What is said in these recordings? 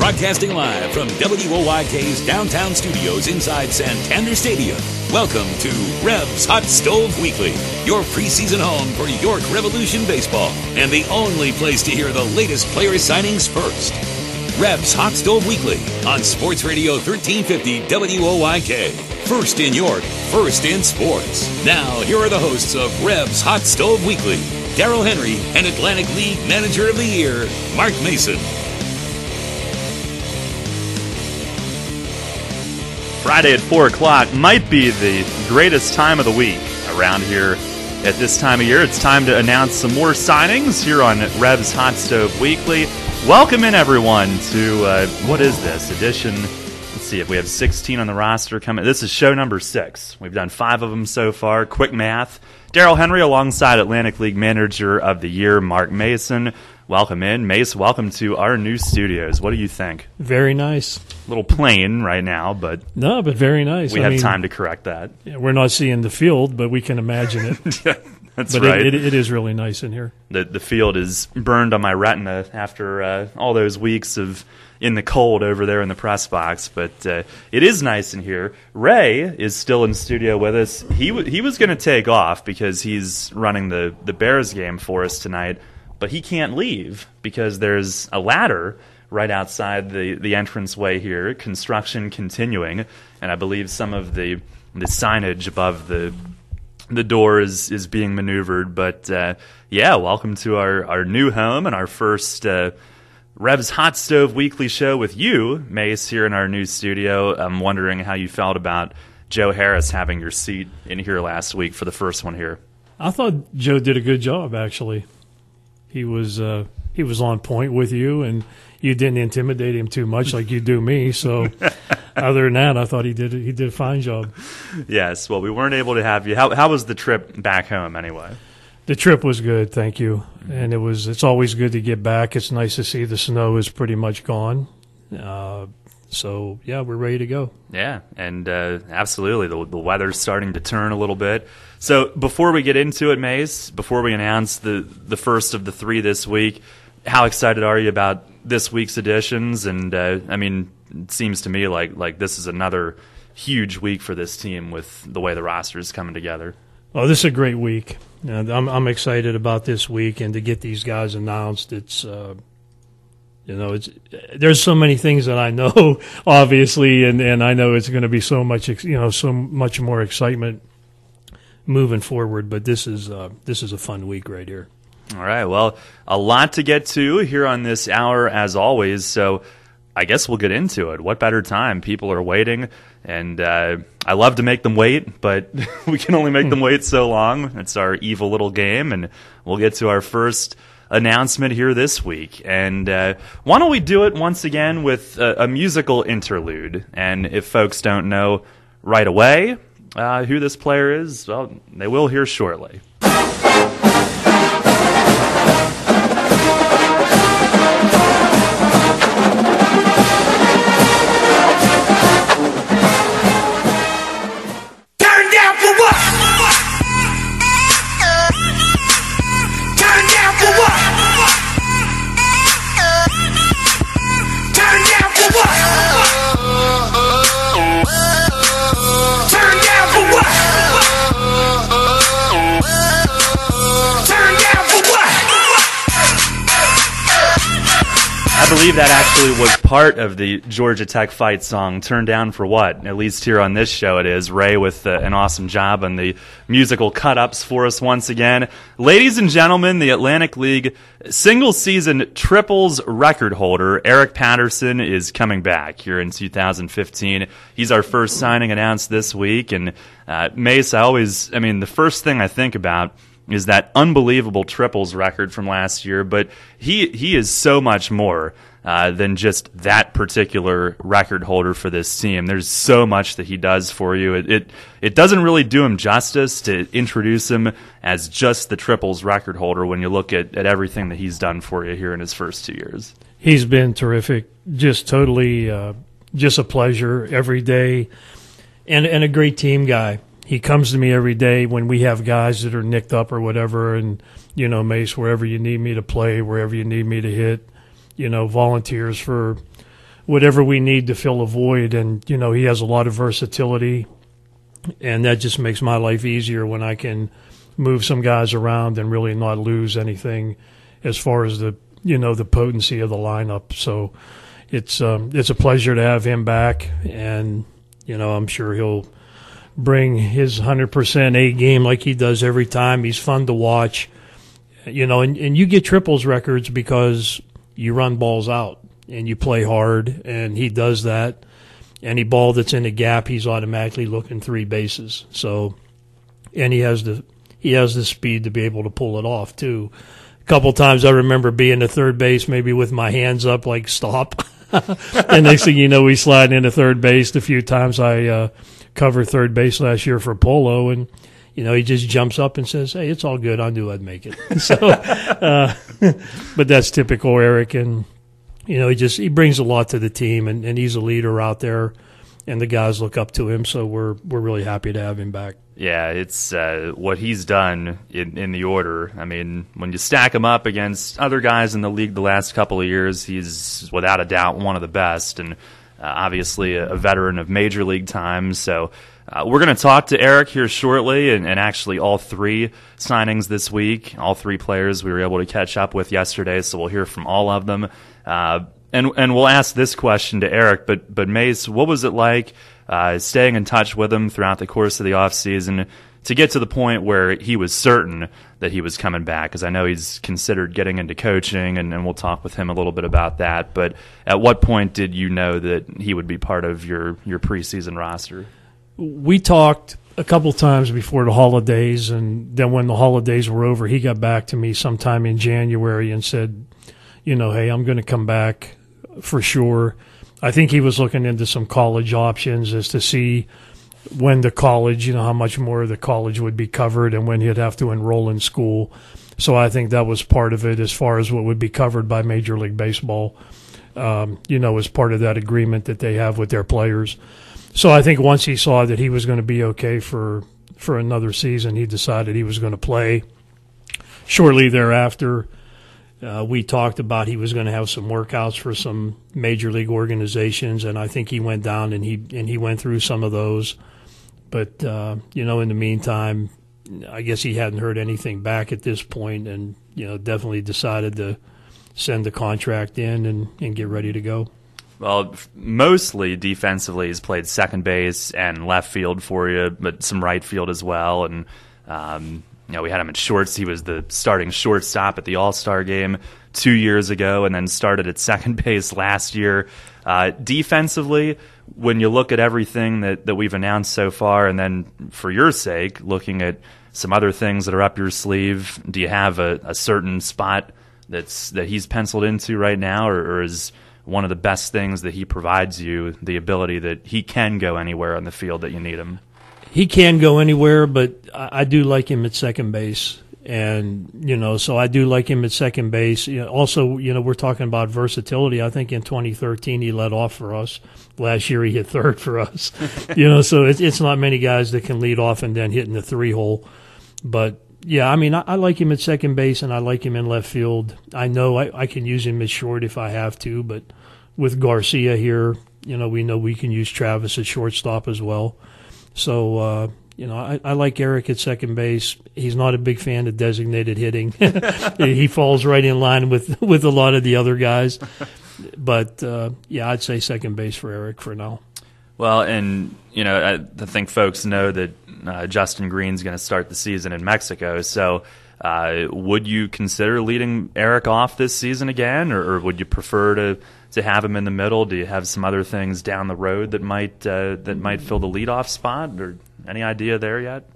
Broadcasting live from WOYK's downtown studios inside Santander Stadium. Welcome to Revs Hot Stove Weekly, your preseason home for York Revolution baseball, and the only place to hear the latest player signings first. Revs Hot Stove Weekly on Sports Radio 1350 WOYK. First in York, first in sports. Now, here are the hosts of Revs Hot Stove Weekly, Darryl Henry and Atlantic League Manager of the Year, Mark Mason. Friday at 4 o'clock might be the greatest time of the week around here at this time of year. It's time to announce some more signings here on Revs Hot Stove Weekly. Welcome in, everyone, to, what is this, edition, let's see if we have 16 on the roster coming. This is show number 6. We've done 5 of them so far. Quick math. Darryl Henry alongside Atlantic League Manager of the Year, Mark Mason. Welcome in. Mace, welcome to our new studios. What do you think? Very nice. A little plain right now, but... No, but very nice. We have time to correct that. Yeah, we're not seeing the field, but we can imagine it. Yeah, that's but right. It is really nice in here. The field is burned on my retina after all those weeks of in the cold over there in the press box, but it is nice in here. Ray is still in studio with us. He was going to take off because he's running the Bears game for us tonight, but he can't leave because there's a ladder right outside the entranceway here, construction continuing, and I believe some of the signage above the door is being maneuvered. But yeah, welcome to our new home and our first Revs Hot Stove Weekly show with you, Mace, here in our new studio. I'm wondering how you felt about Joe Harris having your seat in here last week for the first one here. I thought Joe did a good job, actually. He was on point with you, and you didn't intimidate him too much like you do me. So, other than that, I thought he did a fine job. Yes. Well, we weren't able to have you. How was the trip back home anyway? The trip was good, thank you. And it's always good to get back. It's nice to see the snow is pretty much gone. So yeah, we're ready to go. Yeah, and absolutely, the weather's starting to turn a little bit. So before we get into it, Mace, before we announce the first of the 3 this week, how excited are you about this week's editions? And I mean, it seems to me like this is another huge week for this team with the way the roster is coming together. Oh, this is a great week. I'm excited about this week and to get these guys announced. It's there's so many things that I know, obviously, and I know it's going to be so much more excitement moving forward. But this is a fun week right here. All right, well, a lot to get to here on this hour as always. So I guess we'll get into it. What better time? People are waiting, and I love to make them wait, but we can only make them wait so long. It's our evil little game, and we'll get to our first announcement here this week. And why don't we do it once again with a musical interlude? And if folks don't know right away who this player is, well, they will hear shortly. I believe that actually was part of the Georgia Tech fight song, Turn Down for What? At least here on this show it is. Ray with an awesome job on the musical cut-ups for us once again. Ladies and gentlemen, the Atlantic League single-season triples record holder, Eric Patterson, is coming back here in 2015. He's our first signing announced this week. And Mace, the first thing I think about is that unbelievable triples record from last year, but he is so much more than just that particular record holder for this team. There's so much that he does for you. It doesn't really do him justice to introduce him as just the triples record holder when you look at everything that he's done for you here in his first 2 years. He's been terrific, just totally just a pleasure every day, and a great team guy. He comes to me every day when we have guys that are nicked up or whatever, and, Mace, wherever you need me to play, wherever you need me to hit, volunteers for whatever we need to fill a void. And, he has a lot of versatility, and that just makes my life easier when I can move some guys around and really not lose anything as far as the potency of the lineup. So it's a pleasure to have him back, and, I'm sure he'll bring his 100% A game like he does every time. He's fun to watch, and you get triples records because you run balls out and you play hard, and he does that. Any ball that's in a gap, he's automatically looking 3 bases. So, and he has the speed to be able to pull it off too. A couple times I remember being at third base, maybe with my hands up, like stop. And next thing you know, we slide into third base. A few times I covered third base last year for Polo, and he just jumps up and says, "Hey, it's all good. I knew I'd make it." So, but that's typical Eric, and he brings a lot to the team, and he's a leader out there, and the guys look up to him. So we're really happy to have him back. Yeah, it's what he's done in the order. I mean, when you stack him up against other guys in the league the last couple of years, he's without a doubt one of the best, and obviously a veteran of major league times. So we're going to talk to Eric here shortly, and actually all 3 signings this week, all 3 players we were able to catch up with yesterday, so we'll hear from all of them. And we'll ask this question to Eric, but Mace, what was it like staying in touch with him throughout the course of the offseason to get to the point where he was certain that he was coming back? Because I know he's considered getting into coaching, and we'll talk with him a little bit about that. But at what point did you know that he would be part of your preseason roster? We talked a couple times before the holidays, and then when the holidays were over, he got back to me sometime in January and said, hey, I'm going to come back for sure. I think he was looking into some college options as to see when the college, how much more of the college would be covered and when he'd have to enroll in school. So I think that was part of it as far as what would be covered by Major League Baseball, as part of that agreement that they have with their players. So I think once he saw that he was going to be okay for another season, he decided he was going to play. Shortly thereafter, we talked about he was going to have some workouts for some major league organizations, and I think he went down and he went through some of those. But in the meantime, I guess he hadn't heard anything back at this point, and definitely decided to send the contract in and get ready to go. Well, mostly defensively, he's played second base and left field for you, but some right field as well. And we had him at shorts. He was the starting shortstop at the All-Star game 2 years ago, and then started at second base last year. Defensively, when you look at everything that we've announced so far, and then for your sake, looking at some other things that are up your sleeve, do you have a certain spot that he's penciled into right now, or is one of the best things that he provides you the ability that he can go anywhere on the field that you need him? He can go anywhere, but I do like him at second base. And, so I do like him at second base. Also, we're talking about versatility. I think in 2013 he led off for us. Last year he hit third for us. So it's not many guys that can lead off and then hit in the 3-hole. But, yeah, I mean, I like him at second base and I like him in left field. I know I can use him at short if I have to, but with Garcia here, we know we can use Travis at shortstop as well. So, I like Eric at second base. He's not a big fan of designated hitting. He falls right in line with a lot of the other guys. But, I'd say second base for Eric for now. Well, and, I think folks know that Justin Green's going to start the season in Mexico. So would you consider leading Eric off this season again, or would you prefer to have him in the middle? Do you have some other things down the road that might fill the leadoff spot, or any idea there yet?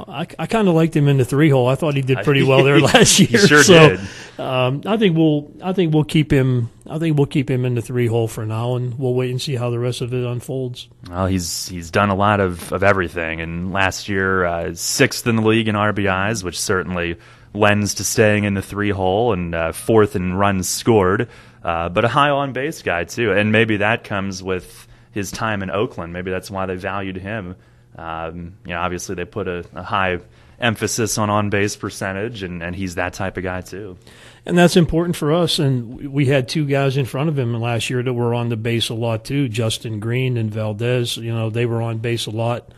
I kind of liked him in the 3-hole. I thought he did pretty well there last year. He sure did. I think we'll keep him. I think we'll keep him in the 3-hole for now, and we'll wait and see how the rest of it unfolds. Well, he's done a lot of everything, and last year 6th in the league in RBIs, which certainly lends to staying in the 3-hole, and 4th in runs scored. But a high on-base guy, too. And maybe that comes with his time in Oakland. Maybe that's why they valued him. Obviously they put a high emphasis on base percentage, and he's that type of guy too. And that's important for us. And we had two guys in front of him last year that were on the base a lot too, Justin Green and Valdez. They were on base a lot,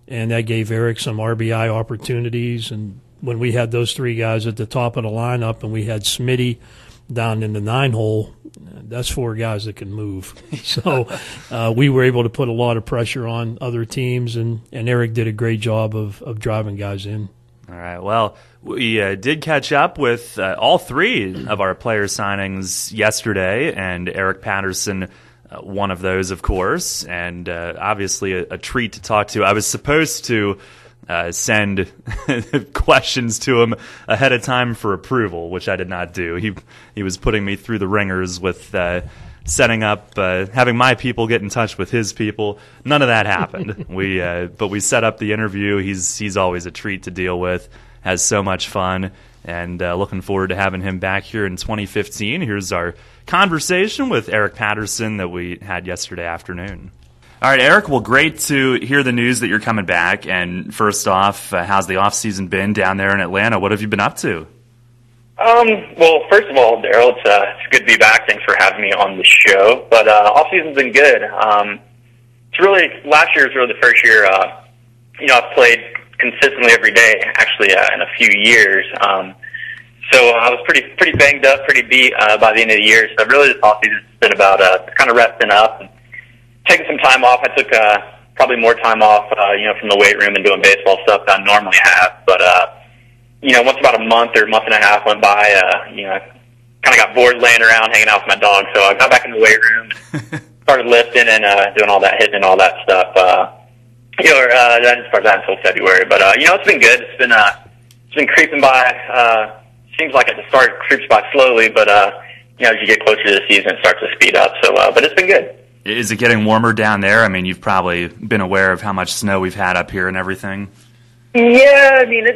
and that gave Eric some RBI opportunities. And when we had those three guys at the top of the lineup and we had Smitty down in the 9-hole, that's four guys that can move. So we were able to put a lot of pressure on other teams, and Eric did a great job of driving guys in. All right. Well, we did catch up with all three of our player signings yesterday, and Eric Patterson, one of those, of course, and obviously a treat to talk to. I was supposed to send questions to him ahead of time for approval, which I did not do. He was putting me through the ringers with setting up, having my people get in touch with his people. None of that happened. But we set up the interview. He's always a treat to deal with. Has so much fun, and looking forward to having him back here in 2015. Here's our conversation with Eric Patterson that we had yesterday afternoon. All right, Eric, well, great to hear the news that you're coming back. And first off, how's the off-season been down there in Atlanta? What have you been up to? Well, first of all, Daryl, it's good to be back. Thanks for having me on the show. But off-season's been good. Last year was really the first year, I've played consistently every day, actually, in a few years. So I was pretty banged up, pretty beat by the end of the year. So really this off-season's been about kind of resting up and taking some time off. I took probably more time off, from the weight room and doing baseball stuff than I normally have. But, once about a month or month and a half went by, I kind of got bored laying around hanging out with my dog. So I got back in the weight room and started lifting and doing all that, hitting and all that stuff. I didn't start that until February. But, it's been good. It's been creeping by. Seems like at the start it creeps by slowly, but, as you get closer to the season, it starts to speed up. So, but it's been good. Is it getting warmer down there? I mean, you've probably been aware of how much snow we've had up here and everything. Yeah, I mean,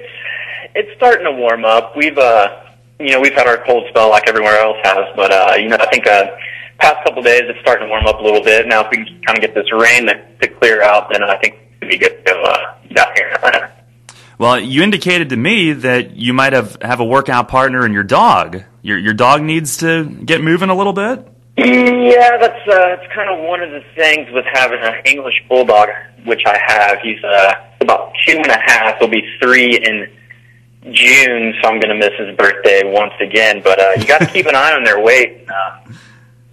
it's starting to warm up. We've had our cold spell like everywhere else has, but, I think past couple of days it's starting to warm up a little bit. Now, if we can kind of get this rain to clear out, then I think it'd be good to go down here in Atlanta. Well, you indicated to me that you might have a workout partner in your dog. Your dog needs to get moving a little bit? Yeah, that's kind of one of the things with having an English Bulldog, which I have. He's about 2.5. He'll be 3 in June, so I'm going to miss his birthday once again. But you got to keep an eye on their weight.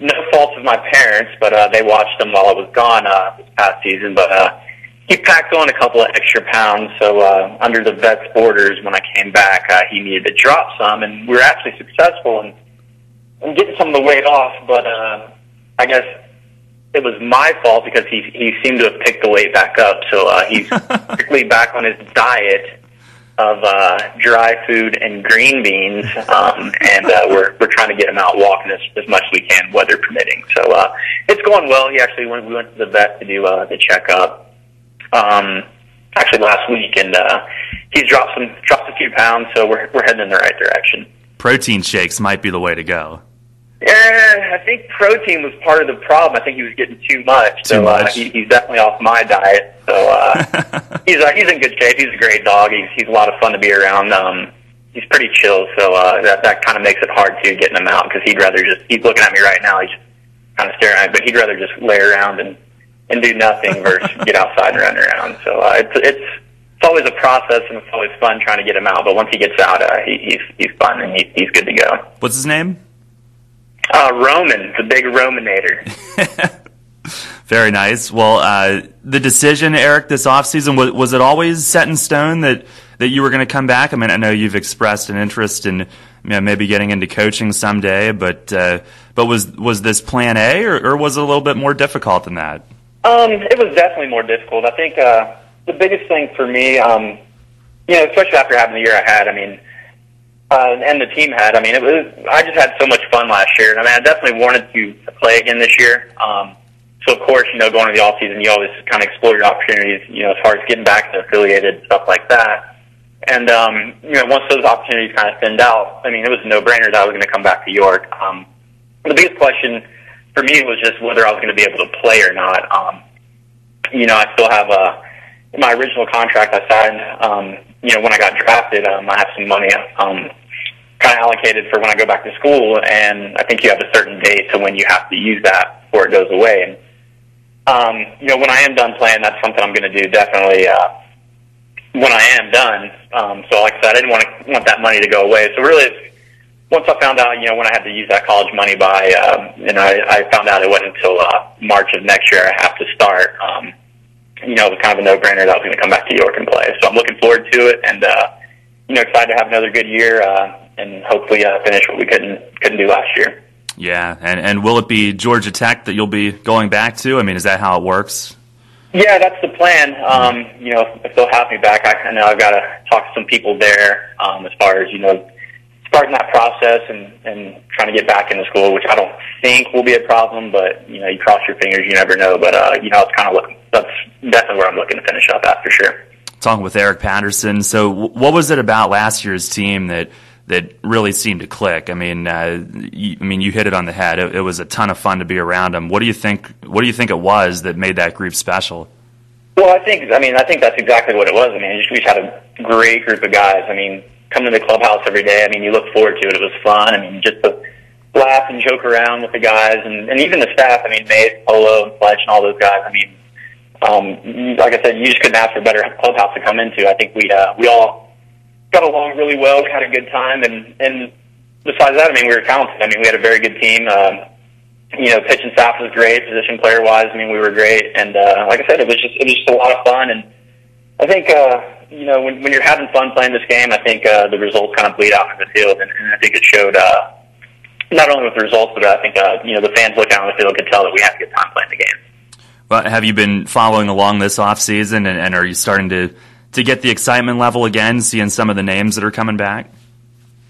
No fault of my parents, but they watched him while I was gone this past season. But he packed on a couple of extra pounds, so under the vet's orders when I came back, he needed to drop some, and we were actually successful in getting some of the weight off, but I guess it was my fault because he seemed to have picked the weight back up. So he's strictly back on his diet of dry food and green beans, and we're trying to get him out walking as much as we can, weather permitting. So it's going well. We went to the vet to do the checkup actually last week, and he's dropped a few pounds, so we're heading in the right direction. Protein shakes might be the way to go. Yeah, I think protein was part of the problem. I think he was getting too much. Too much. He's definitely off my diet. So he's in good shape. He's a great dog. He's a lot of fun to be around. He's pretty chill, so that kind of makes it hard too getting him out because he's looking at me right now. He's kind of staring at me, but he'd rather just lay around and do nothing versus get outside and run around. So it's always a process, and it's always fun trying to get him out. But once he gets out, he's fun and he's good to go. What's his name? Roman, the big Rominator. Very nice. Well, the decision, Eric, this offseason, was it always set in stone that you were going to come back? I mean, I know you've expressed an interest in maybe getting into coaching someday, but was this plan A, or was it a little bit more difficult than that? It was definitely more difficult. I think the biggest thing for me, especially after having the year I had, and the team had, I just had so much fun last year. And I definitely wanted to play again this year. So of course, going into the off season, you always kind of explore your opportunities, as far as getting back to affiliated, stuff like that. And, once those opportunities kind of thinned out, it was a no-brainer that I was going to come back to York. The biggest question for me was just whether I was going to be able to play or not. I still have, in my original contract I signed, when I got drafted, I have some money kind of allocated for when I go back to school, and I think you have a certain date to when you have to use that before it goes away. And when I am done playing, that's something I'm going to do definitely when I am done. So like I said, I didn't want that money to go away. So really, once I found out, when I had to use that college money by, and I found out it wasn't until March of next year I have to start. It was kind of a no-brainer that I was going to come back to York and play. So I'm looking forward to it, and excited to have another good year and hopefully finish what we couldn't do last year. Yeah, and will it be Georgia Tech that you'll be going back to? I mean, is that how it works? Yeah, that's the plan. If they'll have me back, I know I've got to talk to some people there as far as, starting that process and trying to get back into school, which I don't think will be a problem, but, you cross your fingers, you never know. But, it's kind of that's definitely where I'm looking to finish up at for sure. Talking with Eric Patterson. So what was it about last year's team that really seemed to click? I mean, you hit it on the head. It was a ton of fun to be around them. What do you think it was that made that group special? Well, I think that's exactly what it was. I mean, we just had a great group of guys. I mean, coming to the clubhouse every day, I mean, you look forward to it. It was fun. I mean, just to laugh and joke around with the guys and even the staff. I mean, Mace, Polo, and Fletch, and all those guys. I mean, like I said, you just couldn't ask for a better clubhouse to come into. I think we all got along really well, had a good time, and besides that, I mean, we were talented. I mean, we had a very good team. Pitching staff was great, position player wise. I mean, we were great, and like I said, it was just a lot of fun. And I think when you're having fun playing this game, I think the results kind of bleed out in the field, and I think it showed not only with the results, but I think the fans looking out on the field could tell that we had a good time playing the game. Well, have you been following along this off season, and are you starting to get the excitement level again, seeing some of the names that are coming back?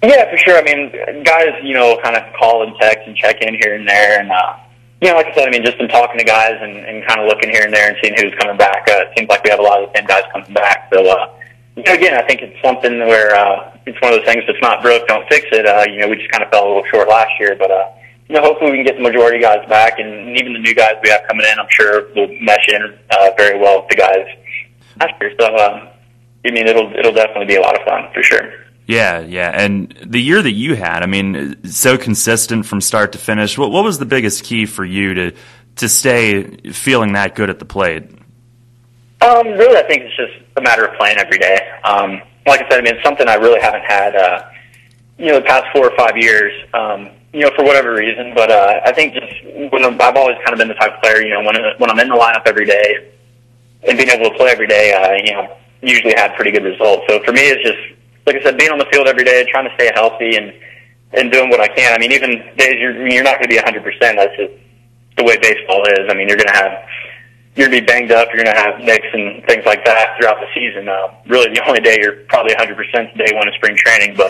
Yeah, for sure. I mean, guys, kind of call and text and check in here and there. And, like I said, I mean, just been talking to guys and kind of looking here and there and seeing who's coming back. It seems like we have a lot of the same guys coming back. So, again, I think it's something where it's one of those things that's not broke, don't fix it. We just kind of fell a little short last year. But, hopefully we can get the majority of guys back. And even the new guys we have coming in, I'm sure will mesh in very well with the guys last year. So, it'll definitely be a lot of fun for sure. Yeah. And the year that you had, I mean, so consistent from start to finish. What was the biggest key for you to stay feeling that good at the plate? Really, I think it's just a matter of playing every day. Like I said, I mean, it's something I really haven't had, the past 4 or 5 years, for whatever reason. But I think just I've always kind of been the type of player, when I'm in the lineup every day and being able to play every day, usually had pretty good results. So for me, it's just, like I said, being on the field every day, trying to stay healthy and doing what I can. I mean, even days you're not going to be 100%. That's just the way baseball is. I mean, you're going to be banged up. You're going to have nicks and things like that throughout the season. Really, the only day you're probably 100% is day one of spring training. But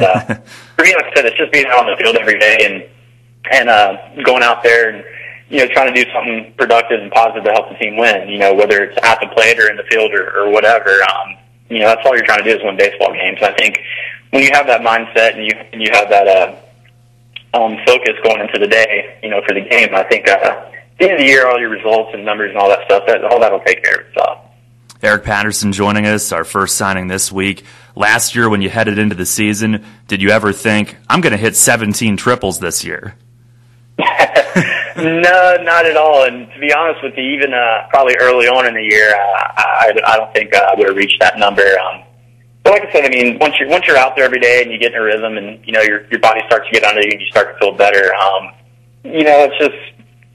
for me, like I said, it's just being out on the field every day and going out there and trying to do something productive and positive to help the team win. Whether it's at the plate or in the field or whatever. That's all you're trying to do is win baseball games. I think when you have that mindset and you have that focus going into the day, for the game, I think at the end of the year, all your results and numbers and all that stuff, all that'll take care of itself. Eric Patterson joining us, our first signing this week. Last year, when you headed into the season, did you ever think, I'm going to hit 17 triples this year? No, not at all. And to be honest with you, even probably early on in the year, I don't think I would have reached that number. But like I said, I mean, once you're out there every day and you get in a rhythm and your body starts to get under you and you start to feel better, it's just,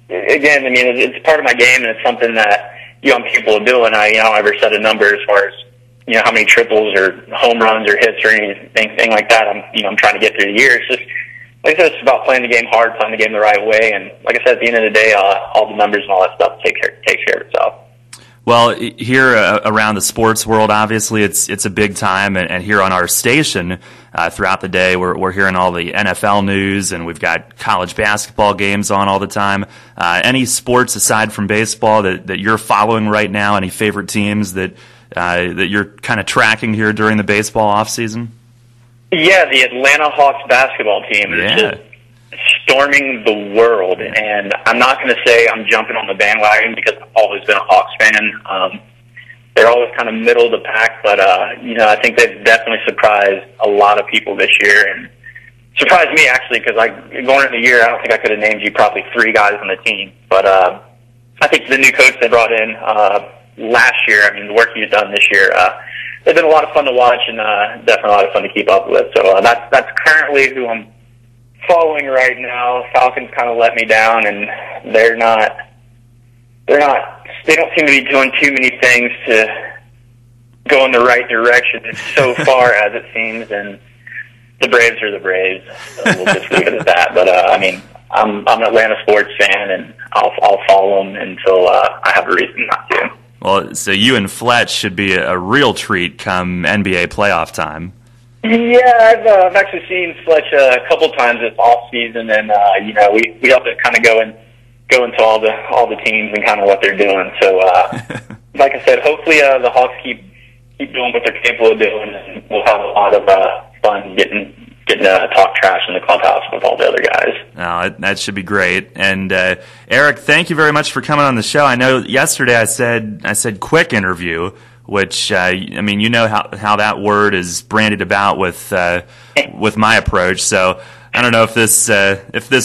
again, I mean, it's part of my game and it's something that young people are doing. I don't ever set a number as far as how many triples or home runs or hits or anything like that. I'm trying to get through the year. It's just, like I said, it's about playing the game hard, playing the game the right way, and like I said, at the end of the day, all the numbers and all that stuff takes care of itself. Well, here around the sports world, obviously, it's a big time, and here on our station, throughout the day, we're hearing all the NFL news, and we've got college basketball games on all the time. Any sports aside from baseball that you're following right now? Any favorite teams that you're kind of tracking here during the baseball off season? Yeah, the Atlanta Hawks basketball team is just storming the world, and I'm not going to say I'm jumping on the bandwagon because I've always been a Hawks fan. they're always kind of middle of the pack, but I think they've definitely surprised a lot of people this year, and surprised me actually, because going into the year, I don't think I could have named you probably 3 guys on the team. But I think the new coach they brought in last year, I mean, the work he's done this year, they've been a lot of fun to watch, and definitely a lot of fun to keep up with. So that's currently who I'm following right now. Falcons kind of let me down, and they don't seem to be doing too many things to go in the right direction so far as it seems, and the Braves are the Braves. So we'll just leave it at that. But I'm an Atlanta sports fan, and I'll follow them until I have a reason not to. Well, so you and Fletch should be a real treat come NBA playoff time. Yeah, I've actually seen Fletch a couple times this off season, and we have to kind of go into all the teams and kind of what they're doing. So, like I said, hopefully the Hawks keep doing what they're capable of doing, and we'll have a lot of fun getting to talk trash in the clubhouse with all the other guys. No, that should be great. And Eric, thank you very much for coming on the show. I know yesterday I said quick interview, which I mean, you know how that word is branded about with my approach. So I don't know if this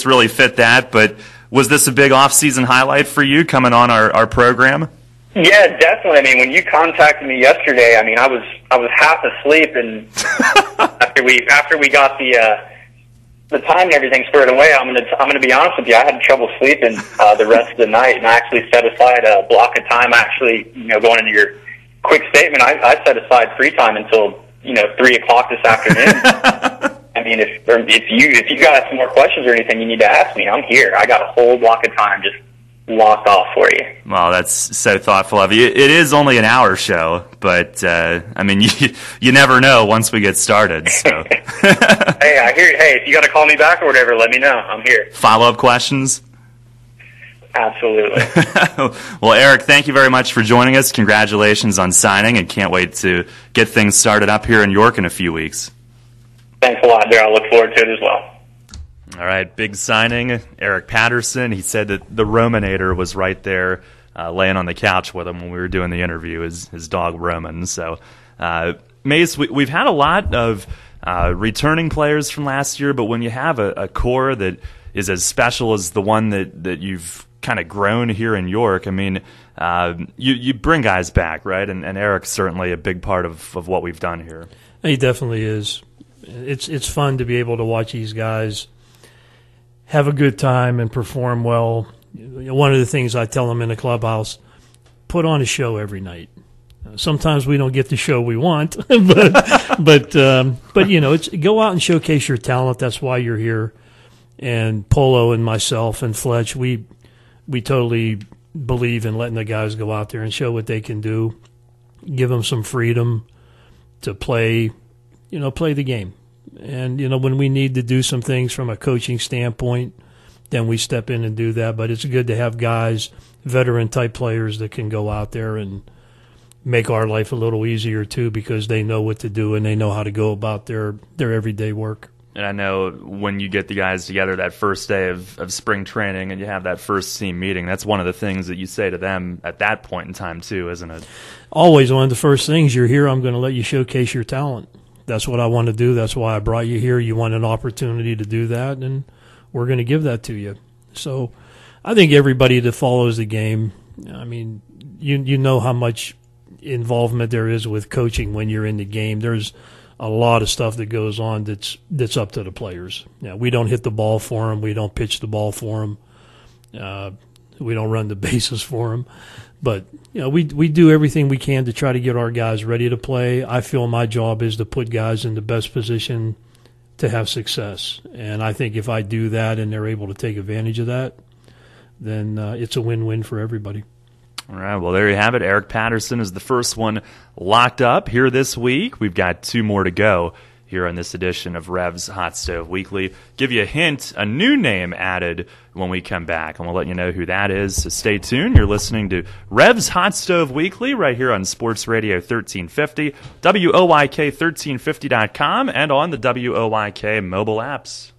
really fit that, but was this a big off-season highlight for you coming on our program? Yeah, definitely. I mean, when you contacted me yesterday, I mean, I was half asleep, and after we got the time and everything squared away, I'm gonna be honest with you, I had trouble sleeping the rest of the night, and I actually set aside a block of time. Actually, going into your quick statement, I set aside free time until 3 o'clock this afternoon. I mean, if you got some more questions or anything you need to ask me, I'm here. I got a whole block of time just locked off for you. Well, that's so thoughtful of you. It is only an hour show, but I mean, you never know once we get started. So, hey, I hear. Hey, if you got to call me back or whatever, let me know. I'm here. Follow-up questions? Absolutely. Well, Eric, thank you very much for joining us. Congratulations on signing, and can't wait to get things started up here in York in a few weeks. Thanks a lot, Darryl. I look forward to it as well. All right, big signing, Eric Patterson. He said that the Rominator was right there laying on the couch with him when we were doing the interview, his dog Roman. So, Mace, we've had a lot of returning players from last year, but when you have a core that is as special as the one that you've kind of grown here in York, I mean, you bring guys back, right? And Eric's certainly a big part of what we've done here. He definitely is. It's fun to be able to watch these guys have a good time and perform well. One of the things I tell them in the clubhouse, put on a show every night. Sometimes we don't get the show we want, but it's go out and showcase your talent. That's why you're here. And Polo and myself and Fletch, we totally believe in letting the guys go out there and show what they can do. Give them some freedom to play the game. And, when we need to do some things from a coaching standpoint, then we step in and do that. But it's good to have guys, veteran-type players that can go out there and make our life a little easier, too, because they know what to do and they know how to go about their everyday work. And I know when you get the guys together that first day of spring training and you have that first team meeting, that's one of the things that you say to them at that point in time, too, isn't it? Always one of the first things. You're here, I'm going to let you showcase your talent. That's what I want to do. That's why I brought you here. You want an opportunity to do that, and we're going to give that to you. So I think everybody that follows the game, I mean, you know how much involvement there is with coaching when you're in the game. There's a lot of stuff that goes on that's up to the players. We don't hit the ball for them. We don't pitch the ball for them. We don't run the bases for them. But we do everything we can to try to get our guys ready to play. I feel my job is to put guys in the best position to have success. And I think if I do that and they're able to take advantage of that, then it's a win-win for everybody. All right, well, there you have it. Eric Patterson is the first one locked up here this week. We've got 2 more to go here on this edition of Revs Hot Stove Weekly. Give you a hint, a new name added when we come back, and we'll let you know who that is. So stay tuned. You're listening to Revs Hot Stove Weekly right here on Sports Radio 1350, WOYK1350.com, and on the WOYK mobile apps.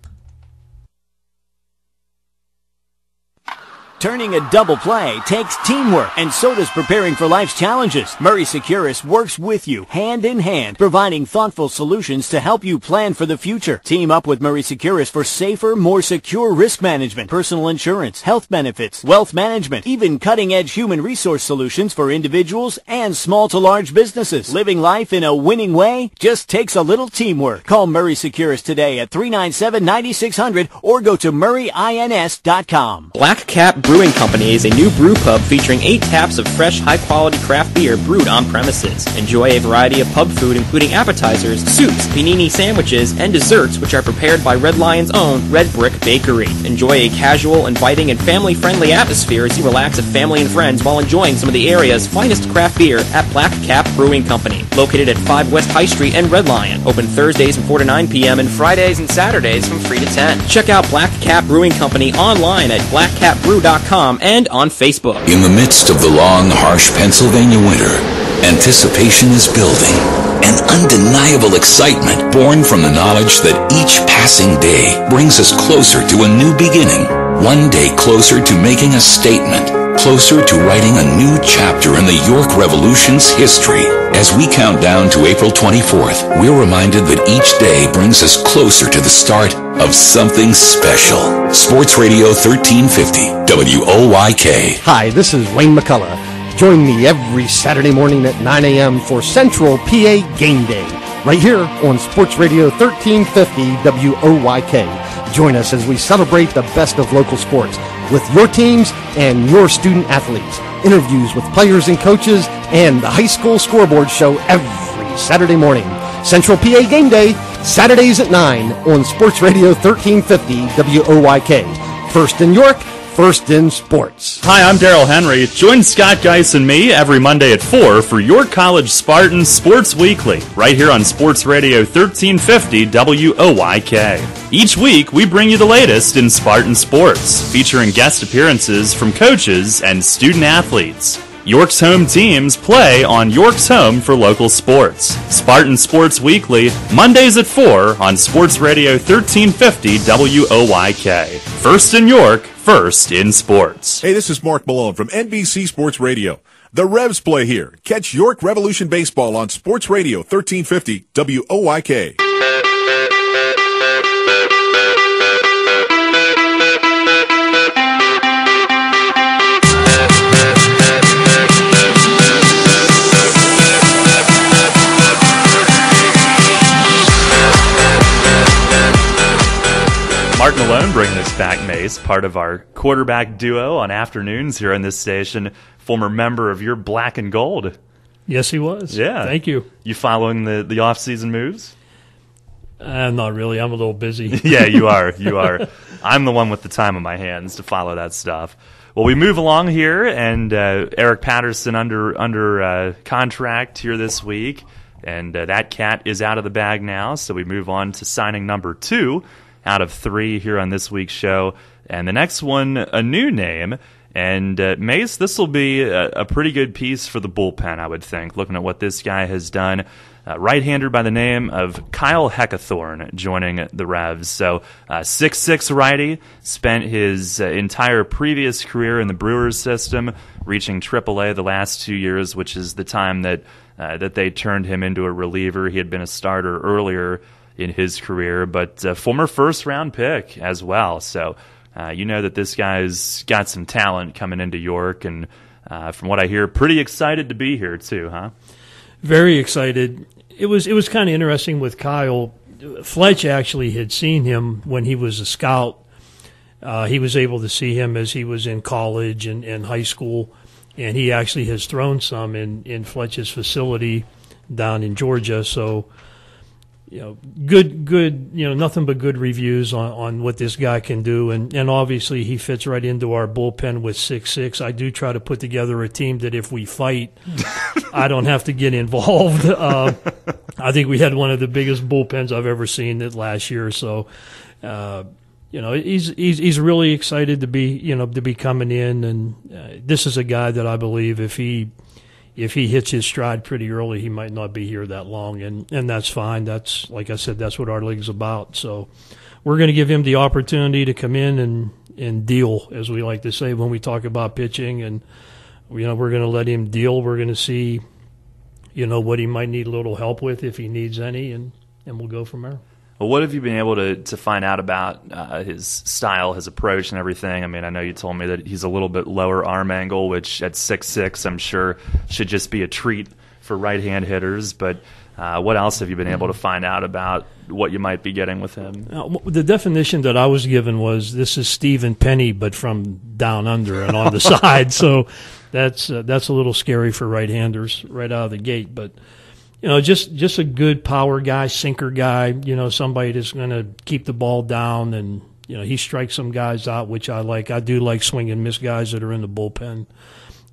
Turning a double play takes teamwork, and so does preparing for life's challenges. Murray Securus works with you, hand in hand, providing thoughtful solutions to help you plan for the future. Team up with Murray Securus for safer, more secure risk management, personal insurance, health benefits, wealth management, even cutting-edge human resource solutions for individuals and small to large businesses. Living life in a winning way just takes a little teamwork. Call Murray Securus today at 397-9600 or go to murrayins.com. Black Cap Brewing Company is a new brew pub featuring 8 taps of fresh, high-quality craft beer brewed on premises. Enjoy a variety of pub food including appetizers, soups, panini sandwiches, and desserts which are prepared by Red Lion's own Red Brick Bakery. Enjoy a casual, inviting, and family-friendly atmosphere as you relax with family and friends while enjoying some of the area's finest craft beer at Black Cap Brewing Company, located at 5 West High Street and Red Lion. Open Thursdays from 4 to 9 p.m. and Fridays and Saturdays from 3 to 10. Check out Black Cap Brewing Company online at blackcapbrew.com and on Facebook. In the midst of the long, harsh Pennsylvania winter, anticipation is building. An undeniable excitement born from the knowledge that each passing day brings us closer to a new beginning. One day closer to making a statement. Closer to writing a new chapter in the York Revolution's history. As we count down to April 24th, we're reminded that each day brings us closer to the start of something special. Sports Radio 1350, WOYK. Hi, this is Wayne McCullough. Join me every Saturday morning at 9 a.m. for Central PA Game Day, right here on Sports Radio 1350, WOYK. Join us as we celebrate the best of local sports with your teams and your student athletes. Interviews with players and coaches and the high school scoreboard show every Saturday morning. Central PA Game Day, Saturdays at 9 on Sports Radio 1350 WOYK. First in York, first in sports. Hi, I'm Daryl Henry. Join Scott Geis and me every Monday at 4 for York College Spartans Sports Weekly, right here on Sports Radio 1350 WOYK. Each week, we bring you the latest in Spartan sports, featuring guest appearances from coaches and student athletes. York's home teams play on York's home for local sports. Spartan Sports Weekly, Mondays at 4 on Sports Radio 1350 WOYK. First in York, first in sports. Hey, this is Mark Malone from NBC Sports Radio. The Revs play here. Catch York Revolution Baseball on Sports Radio 1350 WOYK. Mark Malone bringing us back, Mace, part of our quarterback duo on afternoons here on this station, former member of your black and gold. Yes, he was. Yeah. Thank you. You following the off-season moves? Not really. I'm a little busy. Yeah, you are. You are. I'm the one with the time on my hands to follow that stuff. Well, we move along here, and Eric Patterson under contract here this week, and that cat is out of the bag now, so we move on to signing number 2 out of 3 here on this week's show. And the next one, a new name. And Mace, this will be a pretty good piece for the bullpen, I would think, looking at what this guy has done. Right-hander by the name of Kyle Heckathorn joining the Revs. So 6'6" righty, spent his entire previous career in the Brewers system, reaching AAA the last 2 years, which is the time that they turned him into a reliever. He had been a starter earlier in his career, but former first-round pick as well. So you know that this guy's got some talent coming into York, and from what I hear, pretty excited to be here too, huh? Very excited. It was kind of interesting with Kyle. Fletch actually had seen him when he was a scout. He was able to see him as he was in college and high school, and he actually has thrown some in Fletch's facility down in Georgia. So, good, nothing but good reviews on what this guy can do. And obviously he fits right into our bullpen with 6'6". I do try to put together a team that if we fight, I don't have to get involved. I think we had one of the biggest bullpens I've ever seen that last year. So, he's really excited to be coming in. And this is a guy that I believe if he hits his stride pretty early, he might not be here that long, and that's fine. That's, like I said, that's what our league's about. So we're going to give him the opportunity to come in and deal, as we like to say when we talk about pitching. And we're going to let him deal. We're going to see, what he might need a little help with if he needs any, and we'll go from there. Well, what have you been able to find out about his style, his approach, and everything? I mean, I know you told me that he's a little bit lower arm angle, which at 6'6", I'm sure should just be a treat for right-hand hitters. But what else have you been able to find out about what you might be getting with him? The definition that I was given was this is Stephen Penny, but from down under and on the side. So that's a little scary for right-handers right out of the gate. But just a good power guy, sinker guy. Somebody that's going to keep the ball down, and he strikes some guys out, which I like. I do like swing and miss guys that are in the bullpen.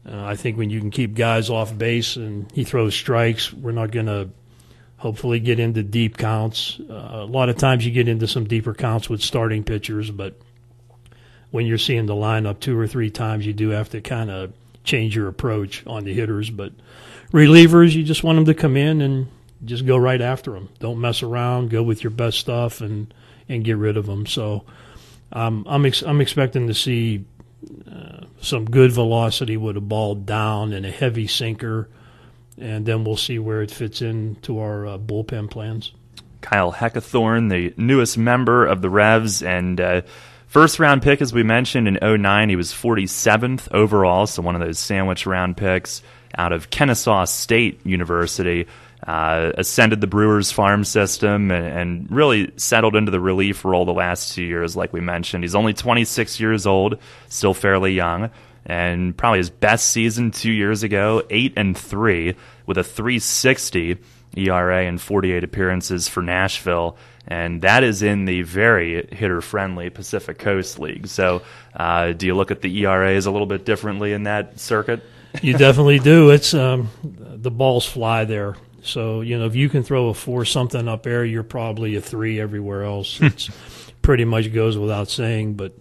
I think when you can keep guys off base and he throws strikes, we're not going to hopefully get into deep counts. A lot of times you get into some deeper counts with starting pitchers, but when you're seeing the lineup 2 or 3 times, you do have to kind of change your approach on the hitters. But relievers, you just want them to come in and just go right after them. Don't mess around. Go with your best stuff and get rid of them. So I'm expecting to see some good velocity with a ball down and a heavy sinker, and then we'll see where it fits into our bullpen plans. Kyle Heckathorn, the newest member of the Revs, and first-round pick, as we mentioned, in 2009. He was 47th overall, so one of those sandwich round picks out of Kennesaw State University. Ascended the Brewers farm system and really settled into the relief role the last 2 years, like we mentioned. He's only 26 years old, still fairly young, and probably his best season 2 years ago, 8-3 with a 3.60 ERA and 48 appearances for Nashville, and that is in the very hitter-friendly Pacific Coast League. So do you look at the ERAs a little bit differently in that circuit? You definitely do. It's the balls fly there. So, if you can throw a 4-something up there, you're probably a 3 everywhere else. It's pretty much goes without saying. But,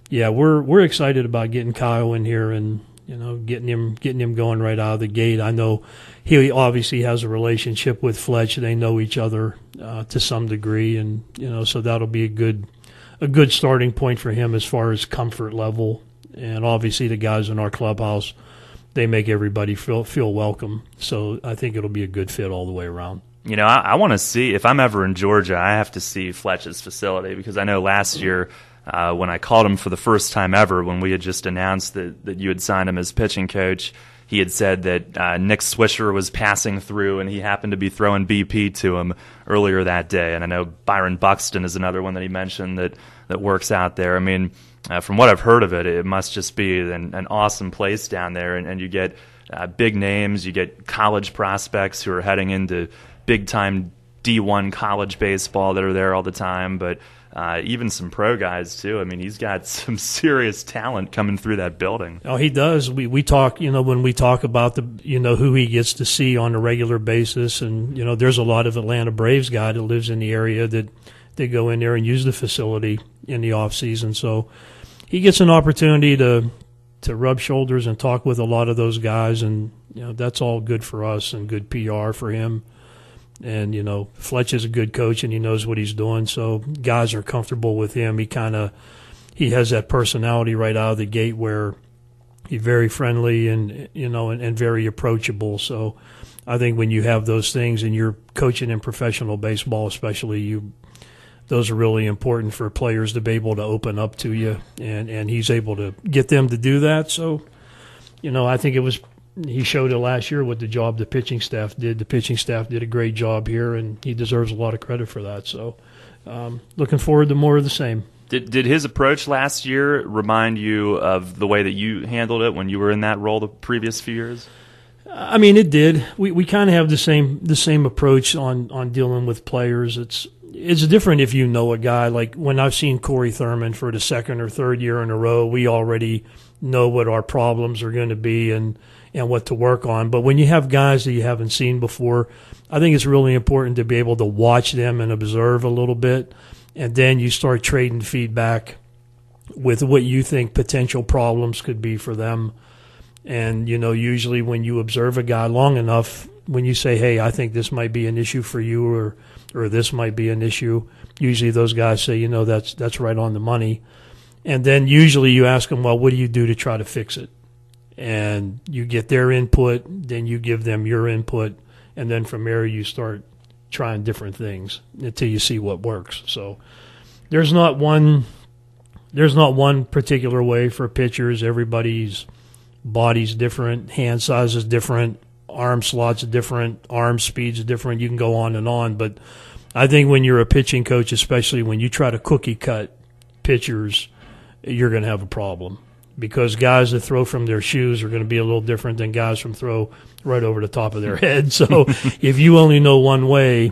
yeah, we're excited about getting Kyle in here and, getting him going right out of the gate. I know he obviously has a relationship with Fletch. They know each other to some degree. And, so that'll be a good starting point for him as far as comfort level. And obviously the guys in our clubhouse, they make everybody feel welcome. So I think it'll be a good fit all the way around. I want to see, if I'm ever in Georgia, I have to see Fletch's facility, because I know last year when I called him for the first time ever, when we had just announced that you had signed him as pitching coach, he had said that Nick Swisher was passing through and he happened to be throwing BP to him earlier that day. And I know Byron Buxton is another one that he mentioned that works out there. I mean, from what I've heard of it, it must just be an awesome place down there, and you get big names, you get college prospects who are heading into big-time D1 college baseball that are there all the time, but even some pro guys too. I mean, he's got some serious talent coming through that building. Oh, he does. We talk, when we talk about who he gets to see on a regular basis, and there's a lot of Atlanta Braves guy that lives in the area that they go in there and use the facility in the off season. So he gets an opportunity to rub shoulders and talk with a lot of those guys, and that's all good for us and good PR for him. And Fletch is a good coach and he knows what he's doing, so guys are comfortable with him. He has that personality right out of the gate where he's very friendly and and very approachable. So I think when you have those things and you're coaching in professional baseball, especially, those are really important for players to be able to open up to you, and he's able to get them to do that. So, I think he showed it last year with the job the pitching staff did. The pitching staff did a great job here, and he deserves a lot of credit for that. So, looking forward to more of the same. Did his approach last year remind you of the way that you handled it when you were in that role the previous few years? I mean, it did. We kind of have the same approach on dealing with players. It's different if you know a guy. Like when I've seen Corey Thurman for the second or third year in a row, we already know what our problems are going to be and what to work on. But when you have guys that you haven't seen before, I think it's really important to be able to watch them and observe a little bit, and then you start trading feedback with what you think potential problems could be for them. And, usually when you observe a guy long enough, when you say, hey, I think this might be an issue for you or this might be an issue, usually those guys say, that's right on the money. And then usually you ask them, well, what do you do to try to fix it? And you get their input, then you give them your input, and then from there you start trying different things until you see what works. So there's not one particular way for pitchers. Everybody's body's different, hand size is different, arm slots are different, arm speed's different. You can go on, but I think when you're a pitching coach, especially when you try to cookie cut pitchers, you're going to have a problem, because guys that throw from their shoes are going to be a little different than guys from throw right over the top of their head. So if you only know one way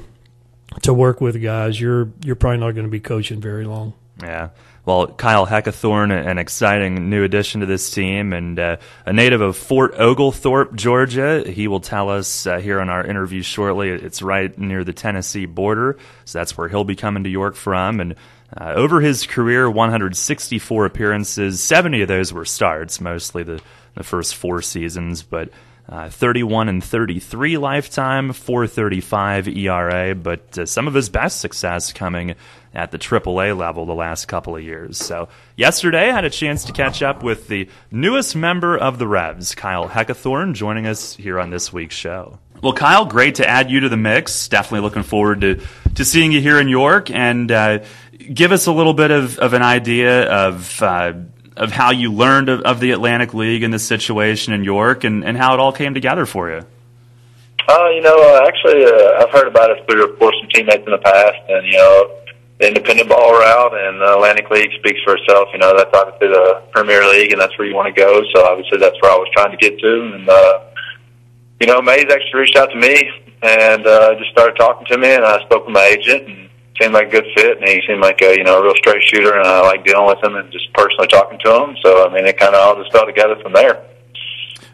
to work with guys, you're probably not going to be coaching very long. Yeah. Well, Kyle Heckathorn, an exciting new addition to this team, and a native of Fort Oglethorpe, Georgia. He will tell us here on our interview shortly. It's right near the Tennessee border, so that's where he'll be coming to York from. And over his career, 164 appearances, 70 of those were starts, mostly the first 4 seasons, but 31 and 33 lifetime, 4.35 ERA, but some of his best success coming at the AAA level the last couple of years. So yesterday I had a chance to catch up with the newest member of the Revs, Kyle Heckathorn, joining us here on this week's show. Well, Kyle, great to add you to the mix. Definitely looking forward to seeing you here in York, and give us a little bit of an idea of how you learned of the Atlantic League and the situation in York, and how it all came together for you. Actually, I've heard about it through, of course, some teammates in the past, and, the independent ball route and the Atlantic League speaks for itself. That's obviously the Premier League, and that's where you want to go, so obviously that's where I was trying to get to. And, Mays actually reached out to me and just started talking to me, and I spoke with my agent, and seemed like a good fit, and he seemed like a real straight shooter, and I like dealing with him and just personally talking to him. So it kind of all just fell together from there.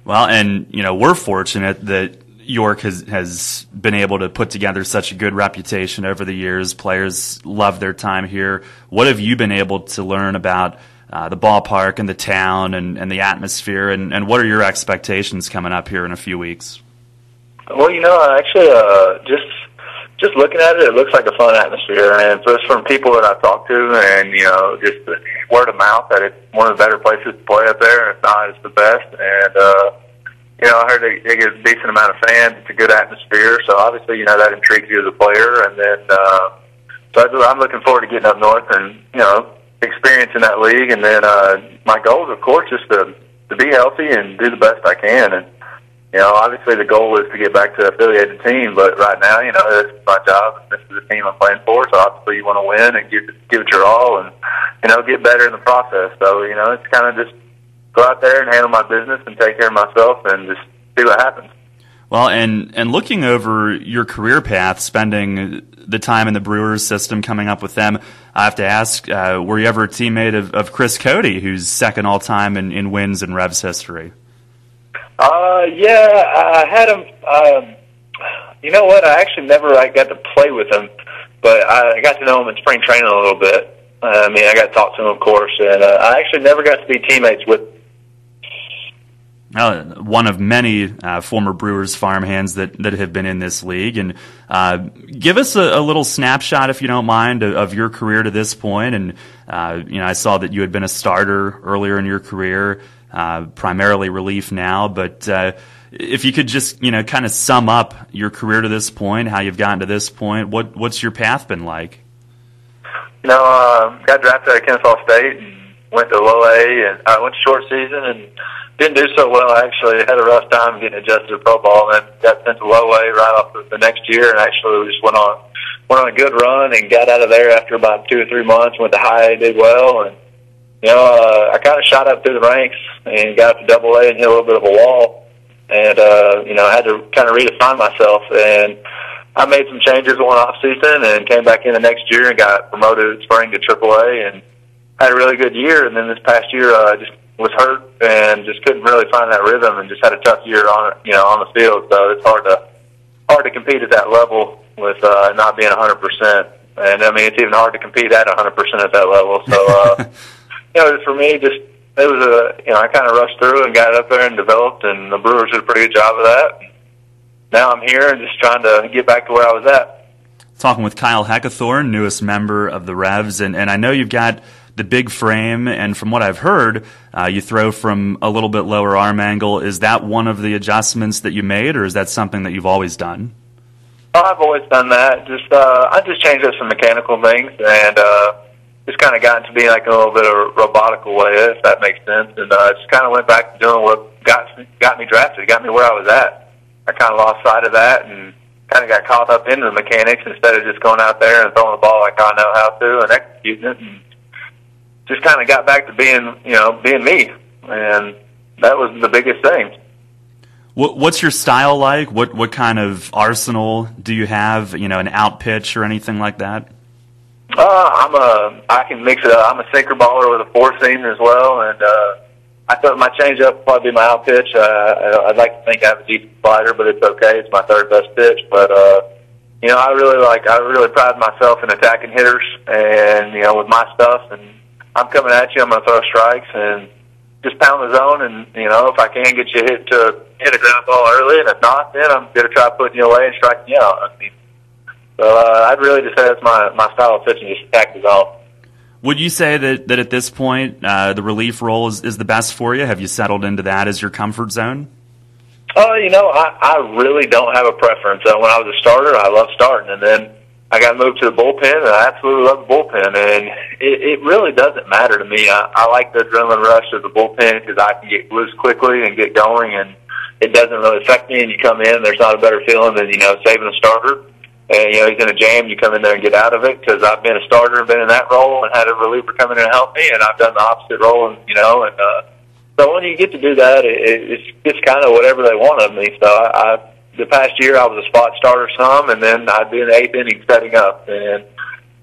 Well, and we're fortunate that York has been able to put together such a good reputation over the years. Players love their time here. What have you been able to learn about the ballpark and the town and the atmosphere, and what are your expectations coming up here in a few weeks? Well, actually, just looking at it, it looks like a fun atmosphere, and just from people that I've talked to, and just the word of mouth that it's one of the better places to play up there. If not, it's the best. And I heard they get a decent amount of fans. It's a good atmosphere, so obviously that intrigues you as a player. And then so I'm looking forward to getting up north and experiencing that league. And then my goal is, of course, just to be healthy and do the best I can. And obviously the goal is to get back to an affiliated team, but right now, this is my job. This is the team I'm playing for, so obviously you want to win and give it your all and, get better in the process. So, it's kind of just go out there and handle my business and take care of myself and just see what happens. Well, and looking over your career path, spending the time in the Brewers system, coming up with them, I have to ask, were you ever a teammate of Chris Cody, who's second all-time in wins in Revs history? Yeah, I had him. You know what? I actually never got to play with him, but I got to know him in spring training a little bit. I got to talk to him, of course, and I actually never got to be teammates with. One of many former Brewers farmhands that have been in this league, and give us a little snapshot, if you don't mind, of your career to this point. And I saw that you had been a starter earlier in your career. Primarily relief now, but if you could just kind of sum up your career to this point, how you've gotten to this point, what's your path been like? Got drafted at Kennesaw State and went to low A, and I went to short season and didn't do so well. I actually had a rough time getting adjusted to pro ball, and then got sent to low A right off the next year, and actually just went on a good run and got out of there after about 2 or 3 months. Went to high A, did well, and I kind of shot up through the ranks and got up to double A and hit a little bit of a wall. And, I had to kind of redefine myself. And I made some changes one off season and came back in the next year and got promoted spring to triple A and had a really good year. And then this past year, just was hurt and just couldn't really find that rhythm and just had a tough year on the field. So it's hard to compete at that level with, not being 100%. And it's even hard to compete at 100% at that level. So, for me, it was I kind of rushed through and got up there and developed, and the Brewers did a pretty good job of that. Now I'm here and just trying to get back to where I was at. Talking with Kyle Heckathorn, newest member of the Revs, and I know you've got the big frame, and from what I've heard, you throw from a little bit lower arm angle. Is that one of the adjustments that you made, or is that something that you've always done? Oh, I've always done that. I just changed up some mechanical things, and just kind of got into being like a little bit of robotical way, if that makes sense. And just kind of went back to doing what got me drafted, got me where I was at. I kind of lost sight of that and kind of got caught up into the mechanics instead of just going out there and throwing the ball like I know how to and executing it. And just kind of got back to being me. And that was the biggest thing. What's your style like? What kind of arsenal do you have? An out pitch or anything like that? I can mix it up. I'm a sinker baller with a four seam as well, and I thought my changeup would probably be my out pitch. I'd like to think I have a decent slider, but it's okay. It's my third best pitch. But I really pride myself in attacking hitters, and with my stuff. And I'm coming at you. I'm going to throw strikes and just pound the zone. And if I can get you hit a ground ball early, and if not, then I'm going to try putting you away and striking you out. So I'd really just say that's my style of pitching, just attack the zone. Would you say that at this point the relief role is the best for you? Have you settled into that as your comfort zone? I really don't have a preference. When I was a starter, I loved starting, and then I got moved to the bullpen, and I absolutely love the bullpen. And it really doesn't matter to me. I like the adrenaline rush of the bullpen because I can get loose quickly and get going, and it doesn't really affect me. And you come in, there's not a better feeling than saving a starter. And, he's in a jam, you come in there and get out of it, because I've been a starter and been in that role and had a reliever come in and help me, and I've done the opposite role, and so when you get to do that, it's just kind of whatever they want of me. So the past year I was a spot starter some, and then I'd be in the eighth inning setting up, and,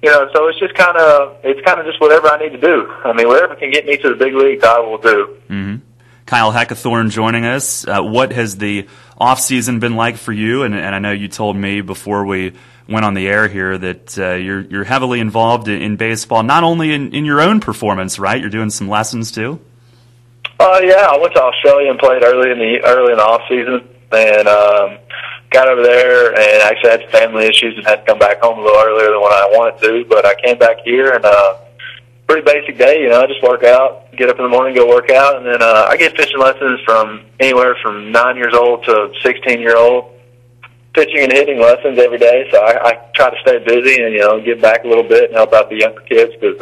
so it's kind of just whatever I need to do. I mean, whatever can get me to the big leagues, I will do. Mm-hmm. Kyle Heckathorn joining us. What has the off-season been like for you? And I know you told me before we went on the air here that you're heavily involved in baseball, not only in your own performance, right? You're doing some lessons too. Yeah, I went to Australia and played early in the off-season, and got over there and actually had some family issues and had to come back home a little earlier than what I wanted to. But I came back here and pretty basic day, just work out, get up in the morning, go work out, and then I get fishing lessons from anywhere from 9 years old to 16-year-old, pitching and hitting lessons every day. So I try to stay busy and, give back a little bit and help out the younger kids because,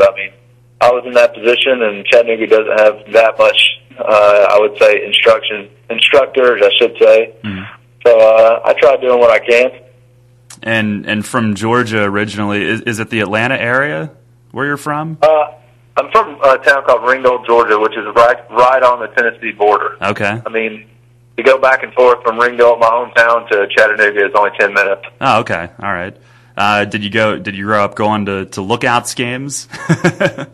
I was in that position, and Chattanooga doesn't have that much, I would say, instructors, I should say. Mm-hmm. So I try doing what I can. And from Georgia originally, is it the Atlanta area where you're from? I'm from a town called Ringgold, Georgia, which is right on the Tennessee border. Okay. To go back and forth from Ringgold, my hometown, to Chattanooga is only 10 minutes. Oh, okay. All right. Did you grow up going to Lookouts games?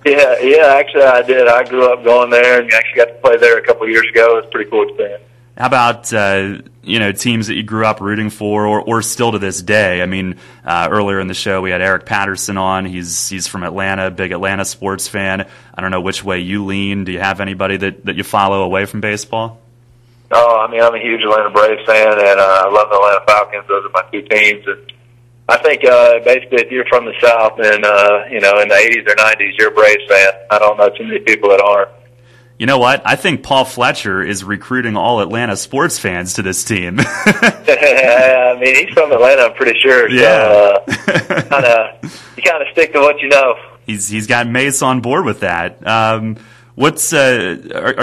Yeah, actually I did. I grew up going there and actually got to play there a couple of years ago. It was a pretty cool experience. How about teams that you grew up rooting for, or still to this day? Earlier in the show we had Eric Patterson on. He's from Atlanta, big Atlanta sports fan. I don't know which way you lean. Do you have anybody that you follow away from baseball? Oh, I'm a huge Atlanta Braves fan, and I love the Atlanta Falcons. Those are my two teams. And I think basically if you're from the South and in the 80s or 90s, you're a Braves fan. I don't know too many people that aren't. You know what? I think Paul Fletcher is recruiting all Atlanta sports fans to this team. He's from Atlanta, I'm pretty sure. Yeah. So, you kind of stick to what you know. He's got Mace on board with that. Are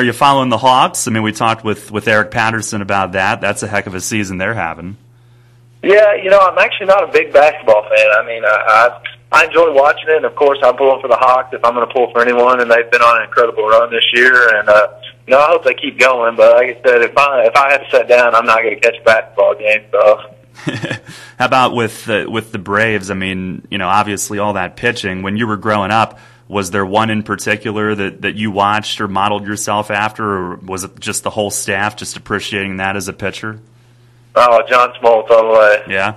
you following the Hawks? We talked with Eric Patterson about that. That's a heck of a season they're having. Yeah, I'm actually not a big basketball fan. I enjoy watching it, and of course I'm pulling for the Hawks if I'm going to pull for anyone, and they've been on an incredible run this year, and I hope they keep going, but like I said, if I had to sit down, I'm not going to catch a basketball game, so. How about with the Braves? Obviously all that pitching. When you were growing up, was there one in particular that you watched or modeled yourself after, or was it just the whole staff just appreciating that as a pitcher? Oh, John Smoltz all the way. Yeah.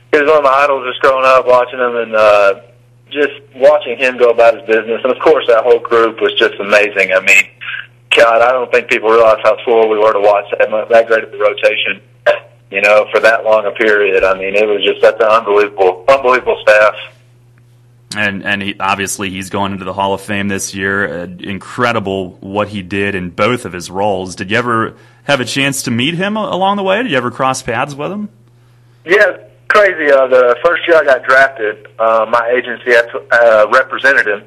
He was one of my idols just growing up, watching him and just watching him go about his business. And, of course, that whole group was just amazing. God, I don't think people realize how spoiled we were to watch that great of the rotation, for that long a period. It was just such an unbelievable staff. And obviously he's going into the Hall of Fame this year. Incredible what he did in both of his roles. Did you ever have a chance to meet him along the way? Did you ever cross paths with him? Yeah, crazy. The first year I got drafted, my agency represented him.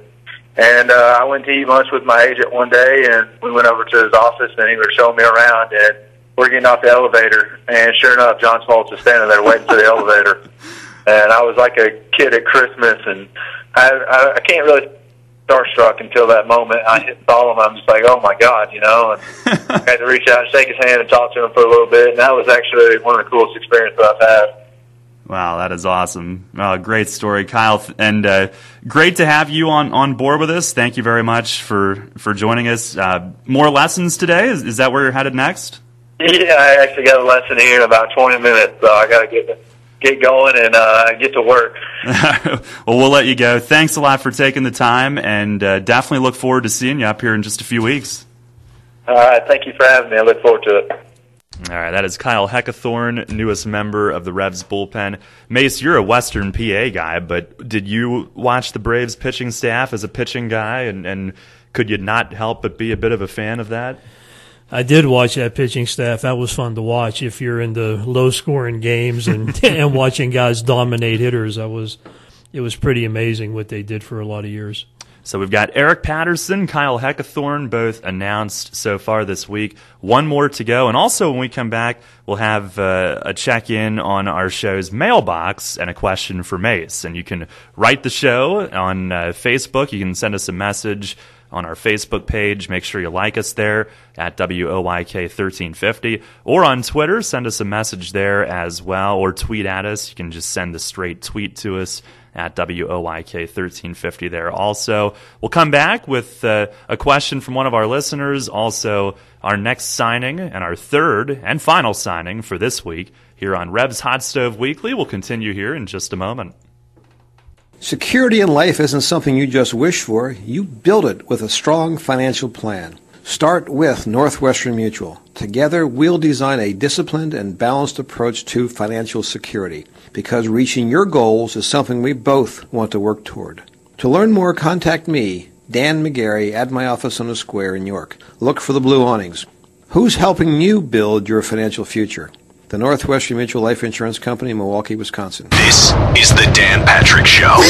And I went to eat lunch with my agent one day, and we went over to his office, and he was showing me around, and we're getting off the elevator, and sure enough, John Smoltz was standing there waiting for the elevator. And I was like a kid at Christmas, and I can't really starstruck until that moment. I saw him, I'm just like, oh my God, and I had to reach out and shake his hand and talk to him for a little bit, and that was actually one of the coolest experiences I've had. Wow, that is awesome. Great story, Kyle, and great to have you on board with us. Thank you very much for joining us. More lessons today? Is that where you're headed next? Yeah, I actually got a lesson here in about 20 minutes, so I got to get going and get to work. Well, we'll let you go. Thanks a lot for taking the time, and definitely look forward to seeing you up here in just a few weeks. All right, thank you for having me. I look forward to it. All right, that is Kyle Heckathorn, newest member of the Revs bullpen. Mace, you're a Western PA guy, but did you watch the Braves pitching staff as a pitching guy, and could you not help but be a bit of a fan of that? I did watch that pitching staff. That was fun to watch if you're into low-scoring games and and watching guys dominate hitters. It was pretty amazing what they did for a lot of years. So we've got Eric Patterson, Kyle Heckathorn, both announced so far this week. One more to go. And also when we come back, we'll have a check-in on our show's mailbox and a question for Mace. And you can write the show on Facebook. You can send us a message on our Facebook page. Make sure you like us there at WOYK 1350. Or on Twitter, send us a message there as well. Or tweet at us. You can just send a straight tweet to us at WOYK 1350 there. Also, we'll come back with a question from one of our listeners. Also, our next signing and our third and final signing for this week here on Revs Hot Stove Weekly. We'll continue here in just a moment. Security in life isn't something you just wish for. You build it with a strong financial plan. Start with Northwestern Mutual. Together, we'll design a disciplined and balanced approach to financial security, because reaching your goals is something we both want to work toward. To learn more, contact me, Dan McGarry, at my office on the Square in York. Look for the blue awnings. Who's helping you build your financial future? The Northwestern Mutual Life Insurance Company, Milwaukee, Wisconsin. This is the Dan Patrick Show.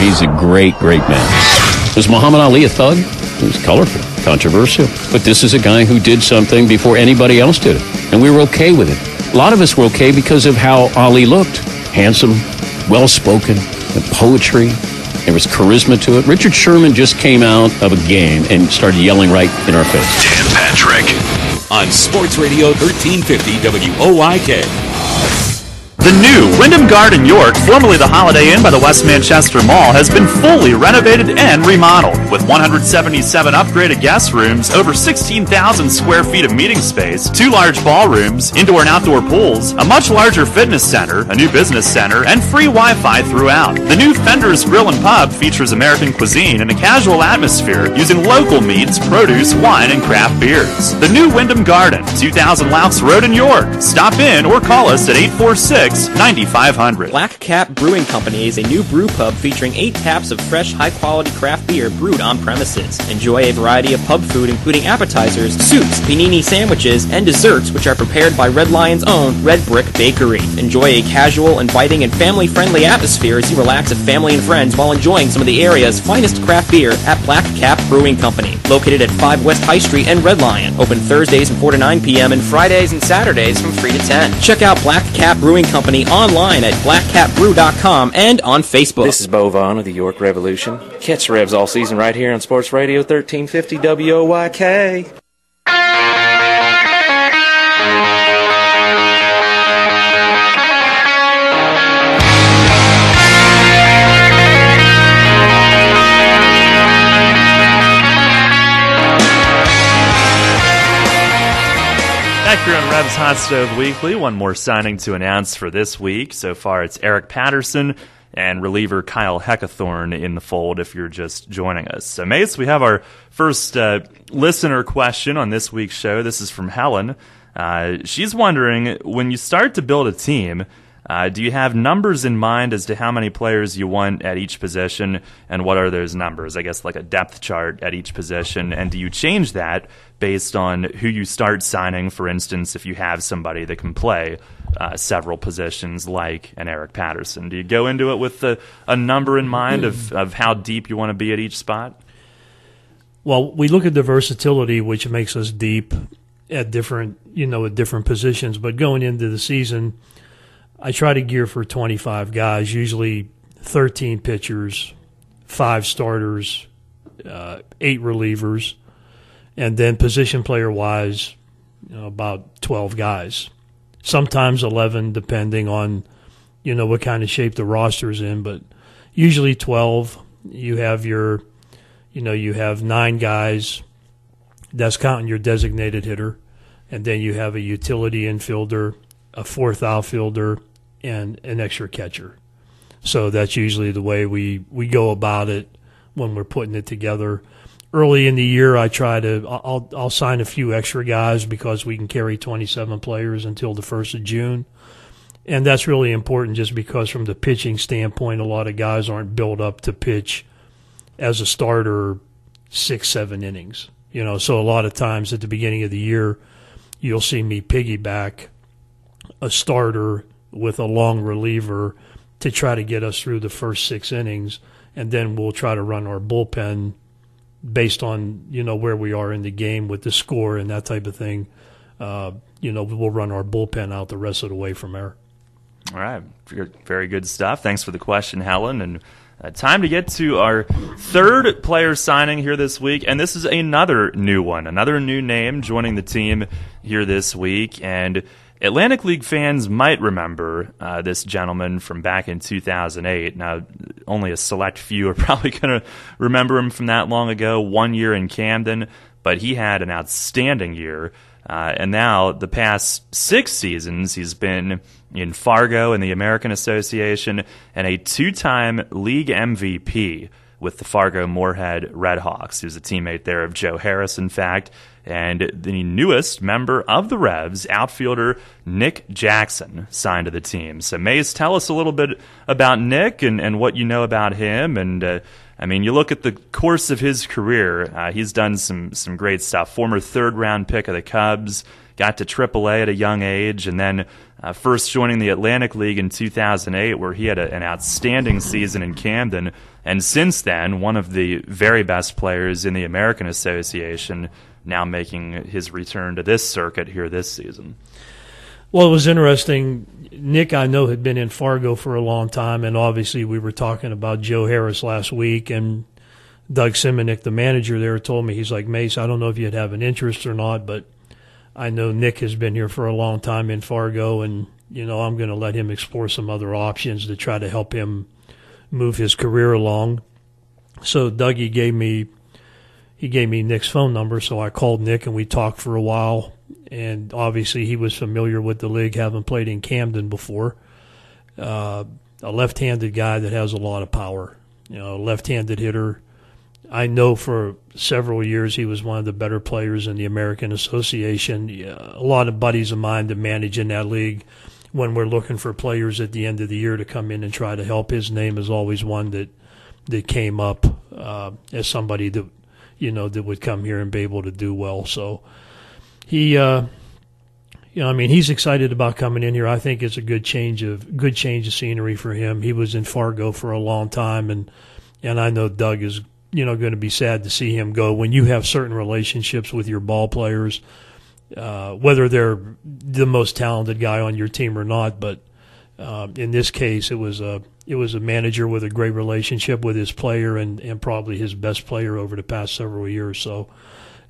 He's a great man. Was Muhammad Ali a thug? He was colorful, controversial. But this is a guy who did something before anybody else did it. And we were okay with it. A lot of us were okay because of how Ali looked. Handsome, well-spoken, and poetry. There was charisma to it. Richard Sherman just came out of a game and started yelling right in our face. Dan Patrick on Sports Radio 1350 WOYK. The new Wyndham Garden York, formerly the Holiday Inn by the West Manchester Mall, has been fully renovated and remodeled. With 177 upgraded guest rooms, over 16,000 square feet of meeting space, 2 large ballrooms, indoor and outdoor pools, a much larger fitness center, a new business center, and free Wi-Fi throughout. The new Fender's Grill and Pub features American cuisine in a casual atmosphere using local meats, produce, wine, and craft beers. The new Wyndham Garden, 2000 Loucks Road in York. Stop in or call us at 846-9500. Black Cat Brewing Company is a new brew pub featuring 8 taps of fresh, high-quality craft beer brewed on premises. Enjoy a variety of pub food, including appetizers, soups, panini sandwiches, and desserts, which are prepared by Red Lion's own Red Brick Bakery. Enjoy a casual, inviting, and family-friendly atmosphere as you relax with family and friends while enjoying some of the area's finest craft beer at Black Cat Brewing Company, located at 5 West High Street and Red Lion. Open Thursdays from 4 to 9 p.m. and Fridays and Saturdays from 3 to 10. Check out Black Cat Brewing Company online at blackcatbrew.com and on Facebook. This is Bo Vaughn of the York Revolution. Catch Revs all season right here on Sports Radio 1350 WOYK. Back here on Revs Hot Stove Weekly, one more signing to announce for this week. So far, it's Eric Patterson and reliever Kyle Heckathorn in the fold if you're just joining us. So, Mace, we have our first listener question on this week's show. This is from Helen. She's wondering, when you start to build a team, Do you have numbers in mind as to how many players you want at each position, and what are those numbers? I guess like a depth chart at each position, and do you change that based on who you start signing? For instance, if you have somebody that can play several positions like an Eric Patterson, do you go into it with a number in mind of how deep you want to be at each spot? Well, we look at the versatility, which makes us deep at different positions. But going into the season, I try to gear for 25 guys, usually 13 pitchers, 5 starters, 8 relievers, and then position player-wise, about 12 guys. Sometimes 11, depending on, what kind of shape the roster's in, but usually 12. You have you have 9 guys. That's counting your designated hitter, and then you have a utility infielder, a 4th outfielder, and an extra catcher. So that's usually the way we go about it when we're putting it together. Early in the year, I'll sign a few extra guys because we can carry 27 players until the 1st of June. And that's really important just because from the pitching standpoint, a lot of guys aren't built up to pitch as a starter 6-7 innings. So a lot of times at the beginning of the year, you'll see me piggyback a starter with a long reliever to try to get us through the first 6 innings, and then we'll try to run our bullpen based on where we are in the game with the score and that type of thing. We'll run our bullpen out the rest of the way from there. All right, very good stuff. Thanks for the question, Helen. And time to get to our third player signing here this week, and this is another new one, another new name joining the team here this week. And Atlantic League fans might remember this gentleman from back in 2008. Now, only a select few are probably going to remember him from that long ago, 1 year in Camden, but he had an outstanding year. And now, the past 6 seasons, he's been in Fargo in the American Association and a 2-time league MVP with the Fargo Moorhead Redhawks. He was a teammate there of Joe Harris, in fact. And the newest member of the Revs, outfielder Nick Jackson, signed to the team. So, Mace, tell us a little bit about Nick and what you know about him. And, you look at the course of his career, he's done some great stuff. Former 3rd-round pick of the Cubs, got to AAA at a young age, and then first joining the Atlantic League in 2008, where he had an outstanding season in Camden. And since then, one of the very best players in the American Association, now making his return to this circuit here this season. Well, it was interesting. Nick, I know, had been in Fargo for a long time, and obviously we were talking about Joe Harris last week, and Doug Simonic, the manager there, told me, he's like, Mace, I don't know if you'd have an interest or not, but I know Nick has been here for a long time in Fargo, and, I'm going to let him explore some other options to try to help him move his career along. So Dougie gave me Nick's phone number, so I called Nick and we talked for a while. And obviously he was familiar with the league, having played in Camden before. A left-handed guy that has a lot of power, left-handed hitter. I know for several years he was one of the better players in the American Association. A lot of buddies of mine that manage in that league, when we're looking for players at the end of the year to come in and try to help, his name is always one that came up as somebody that that would come here and be able to do well. So he, he's excited about coming in here. I think it's a good change of scenery for him. He was in Fargo for a long time, and I know Doug is going to be sad to see him go. When you have certain relationships with your ball players, whether they're the most talented guy on your team or not, but in this case, it was a manager with a great relationship with his player and probably his best player over the past several years. So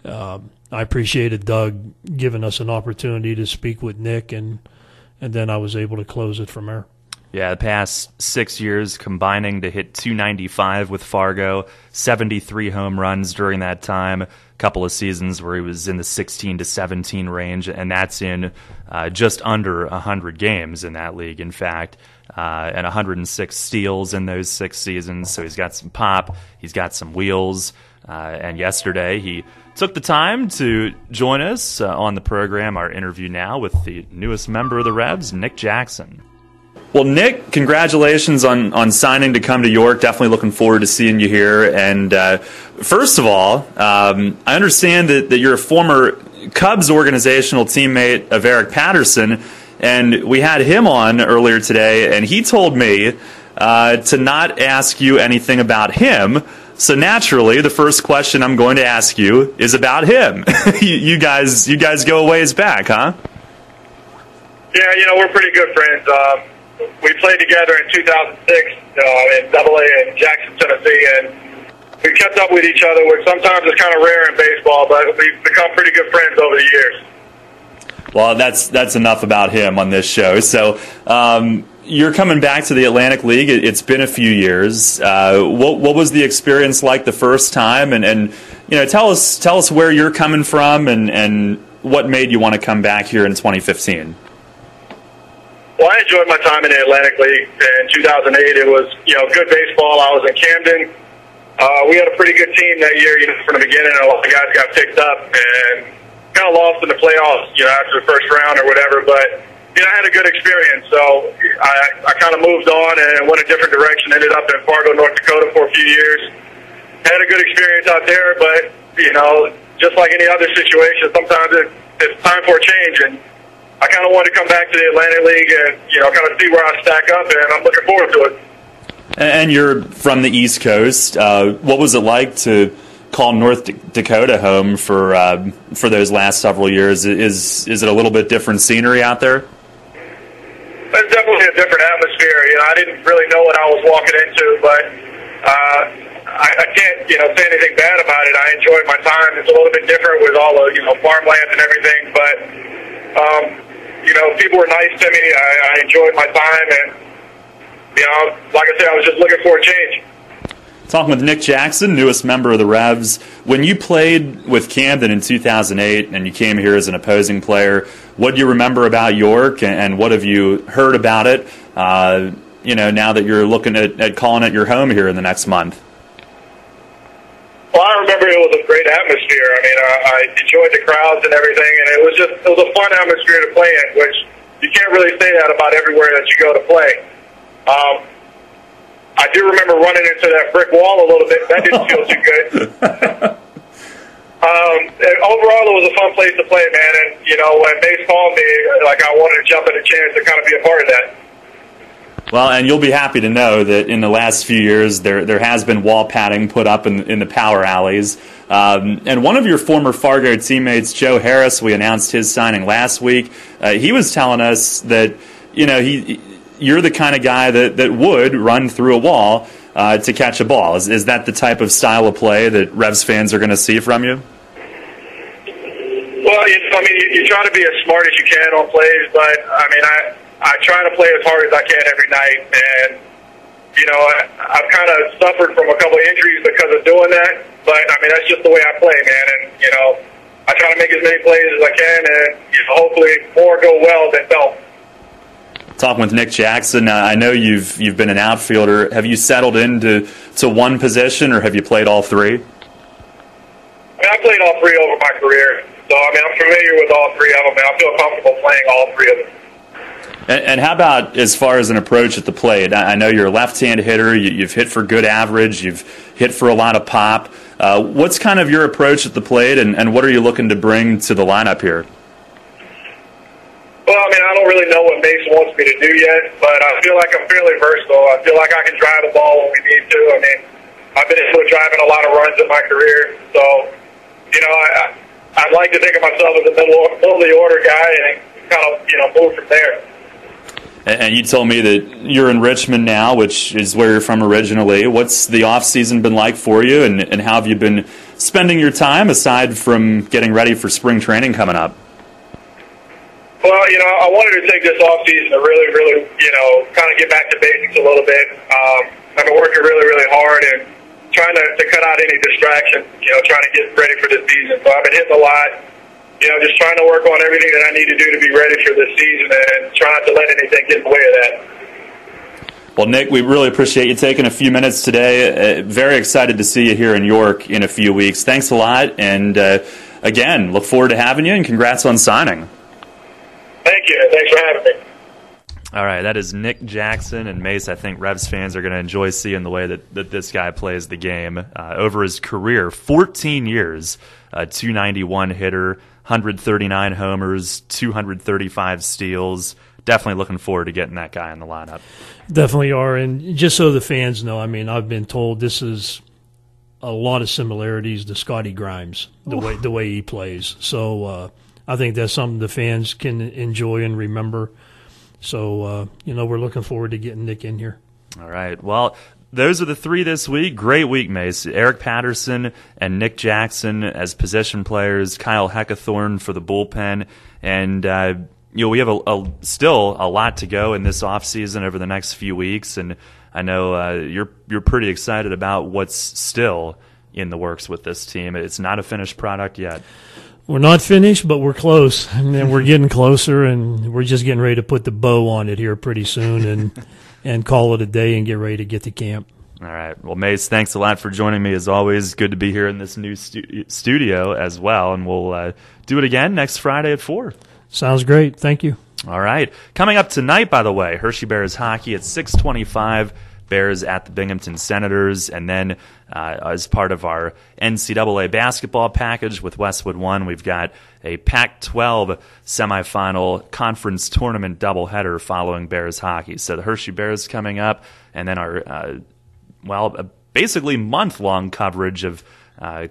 I appreciated Doug giving us an opportunity to speak with Nick, and then I was able to close it from there. Yeah, the past 6 years combining to hit .295 with Fargo, 73 home runs during that time, a couple of seasons where he was in the 16 to 17 range, and that's in just under 100 games in that league, in fact, and 106 steals in those 6 seasons. So he's got some pop, he's got some wheels, and yesterday he took the time to join us on the program, our interview now with the newest member of the Revs, Nick Jackson. Well, Nick, congratulations on signing to come to York. Definitely looking forward to seeing you here. And first of all, I understand that you're a former Cubs organizational teammate of Eric Patterson, and we had him on earlier today, and he told me to not ask you anything about him. So naturally, the first question I'm going to ask you is about him. you guys go a ways back, huh? Yeah, we're pretty good friends. We played together in 2006 in AA in Jackson, Tennessee, and we kept up with each other, which sometimes is kind of rare in baseball, but we've become pretty good friends over the years. Well, that's enough about him on this show. So you're coming back to the Atlantic League. It's been a few years. What was the experience like the first time? And tell us where you're coming from and what made you want to come back here in 2015. Well, I enjoyed my time in the Atlantic League. In 2008, it was, good baseball. I was in Camden. We had a pretty good team that year, from the beginning. A lot of guys got picked up and kind of lost in the playoffs, after the first round or whatever. But, I had a good experience. So I kind of moved on and went a different direction. Ended up in Fargo, North Dakota for a few years. Had a good experience out there, but, just like any other situation, sometimes it's time for a change. And I kind of wanted to come back to the Atlantic League and, kind of see where I stack up, and I'm looking forward to it. And you're from the East Coast. What was it like to call North Dakota home for those last several years? Is it a little bit different scenery out there? It's definitely a different atmosphere. I didn't really know what I was walking into, but I can't, say anything bad about it. I enjoyed my time. It's a little bit different with all the, farmland and everything, but people were nice to me. I enjoyed my time, and, like I said, I was just looking for a change. Talking with Nick Jackson, newest member of the Revs. When you played with Camden in 2008 and you came here as an opposing player, what do you remember about York, and what have you heard about it, now that you're looking at calling it your home here in the next month? Well, I remember it was a great atmosphere. I mean, I enjoyed the crowds and everything, and it was a fun atmosphere to play in, which you can't really say that about everywhere that you go to play. I do remember running into that brick wall a little bit. That didn't feel too good. Overall, it was a fun place to play, man. And, when Mace called me, I wanted to jump at a chance to kind of be a part of that. Well, and you'll be happy to know that in the last few years there has been wall padding put up in the power alleys. And one of your former Fargo teammates, Joe Harris, we announced his signing last week. He was telling us that, you're the kind of guy that would run through a wall to catch a ball. Is that the type of style of play that Revs fans are going to see from you? Well, you try to be as smart as you can on plays, but, I try to play as hard as I can every night, and, I've kind of suffered from a couple of injuries because of doing that, but, that's just the way I play, man, and, I try to make as many plays as I can, and hopefully more go well than don't. Talking with Nick Jackson, I know you've been an outfielder. Have you settled into one position, or have you played all three? I played all three over my career, so, I'm familiar with all three of them, and I feel comfortable playing all three of them. And how about as far as an approach at the plate? I know you're a left-hand hitter. You've hit for good average. You've hit for a lot of pop. What's kind of your approach at the plate, and what are you looking to bring to the lineup here? Well, I don't really know what Mason wants me to do yet, but I feel like I'm fairly versatile. I feel like I can drive the ball when we need to. I've been able to drive in a lot of runs in my career, so, I'd like to think of myself as a middle of the order guy and kind of, move from there. And you told me that you're in Richmond now, which is where you're from originally. What's the off-season been like for you, and how have you been spending your time aside from getting ready for spring training coming up? Well, I wanted to take this off-season to really, really, kind of get back to basics a little bit. I've been working really, really hard and trying to cut out any distractions, trying to get ready for this season. So I've been hitting a lot. Just trying to work on everything that I need to do to be ready for this season and try not to let anything get in the way of that. Well, Nick, we really appreciate you taking a few minutes today. Very excited to see you here in York in a few weeks. Thanks a lot, and again, look forward to having you, and congrats on signing. Thank you. Thanks for having me. All right, that is Nick Jackson. And Mace, I think Revs fans are going to enjoy seeing the way that this guy plays the game. Over his career, 14 years, 291 hitter, 139 homers, 235 steals. Definitely looking forward to getting that guy in the lineup. Definitely are. And just so the fans know, I mean, I've been told this is a lot of similarities to Scotty Grimes, the way he plays. So I think that's something the fans can enjoy and remember. So, we're looking forward to getting Nick in here. All right. Well, those are the three this week. Great week, Mace. Eric Patterson and Nick Jackson as position players, Kyle Heckathorn for the bullpen. And, we have still a lot to go in this offseason over the next few weeks. And I know you're pretty excited about what's still in the works with this team. It's not a finished product yet. We're not finished, but we're close, and we're getting closer, and we're just getting ready to put the bow on it here pretty soon and call it a day and get ready to get to camp. All right. Well, Mace, thanks a lot for joining me as always. Good to be here in this new studio as well, and we'll do it again next Friday at 4. Sounds great. Thank you. All right. Coming up tonight, by the way, Hershey Bears hockey at 6:25. Bears at the Binghamton Senators, and then as part of our NCAA basketball package with Westwood One, we've got a Pac-12 semifinal conference tournament doubleheader following Bears hockey. So the Hershey Bears coming up, and then our basically month-long coverage of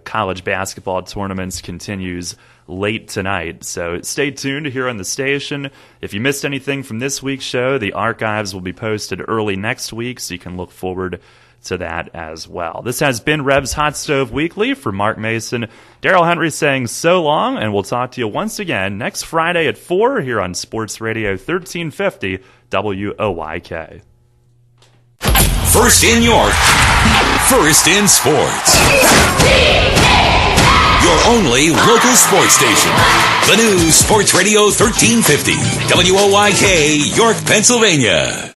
college basketball tournaments continues late tonight. So stay tuned here on the station. If you missed anything from this week's show, the archives will be posted early next week, so you can look forward to that as well. This has been Revs Hot Stove Weekly. For Mark Mason, Daryl Henry saying so long, and we'll talk to you once again next Friday at 4 here on Sports Radio 1350 WOYK. First in York, first in sports. Your only local sports station. The new Sports Radio 1350 WOYK, York, Pennsylvania.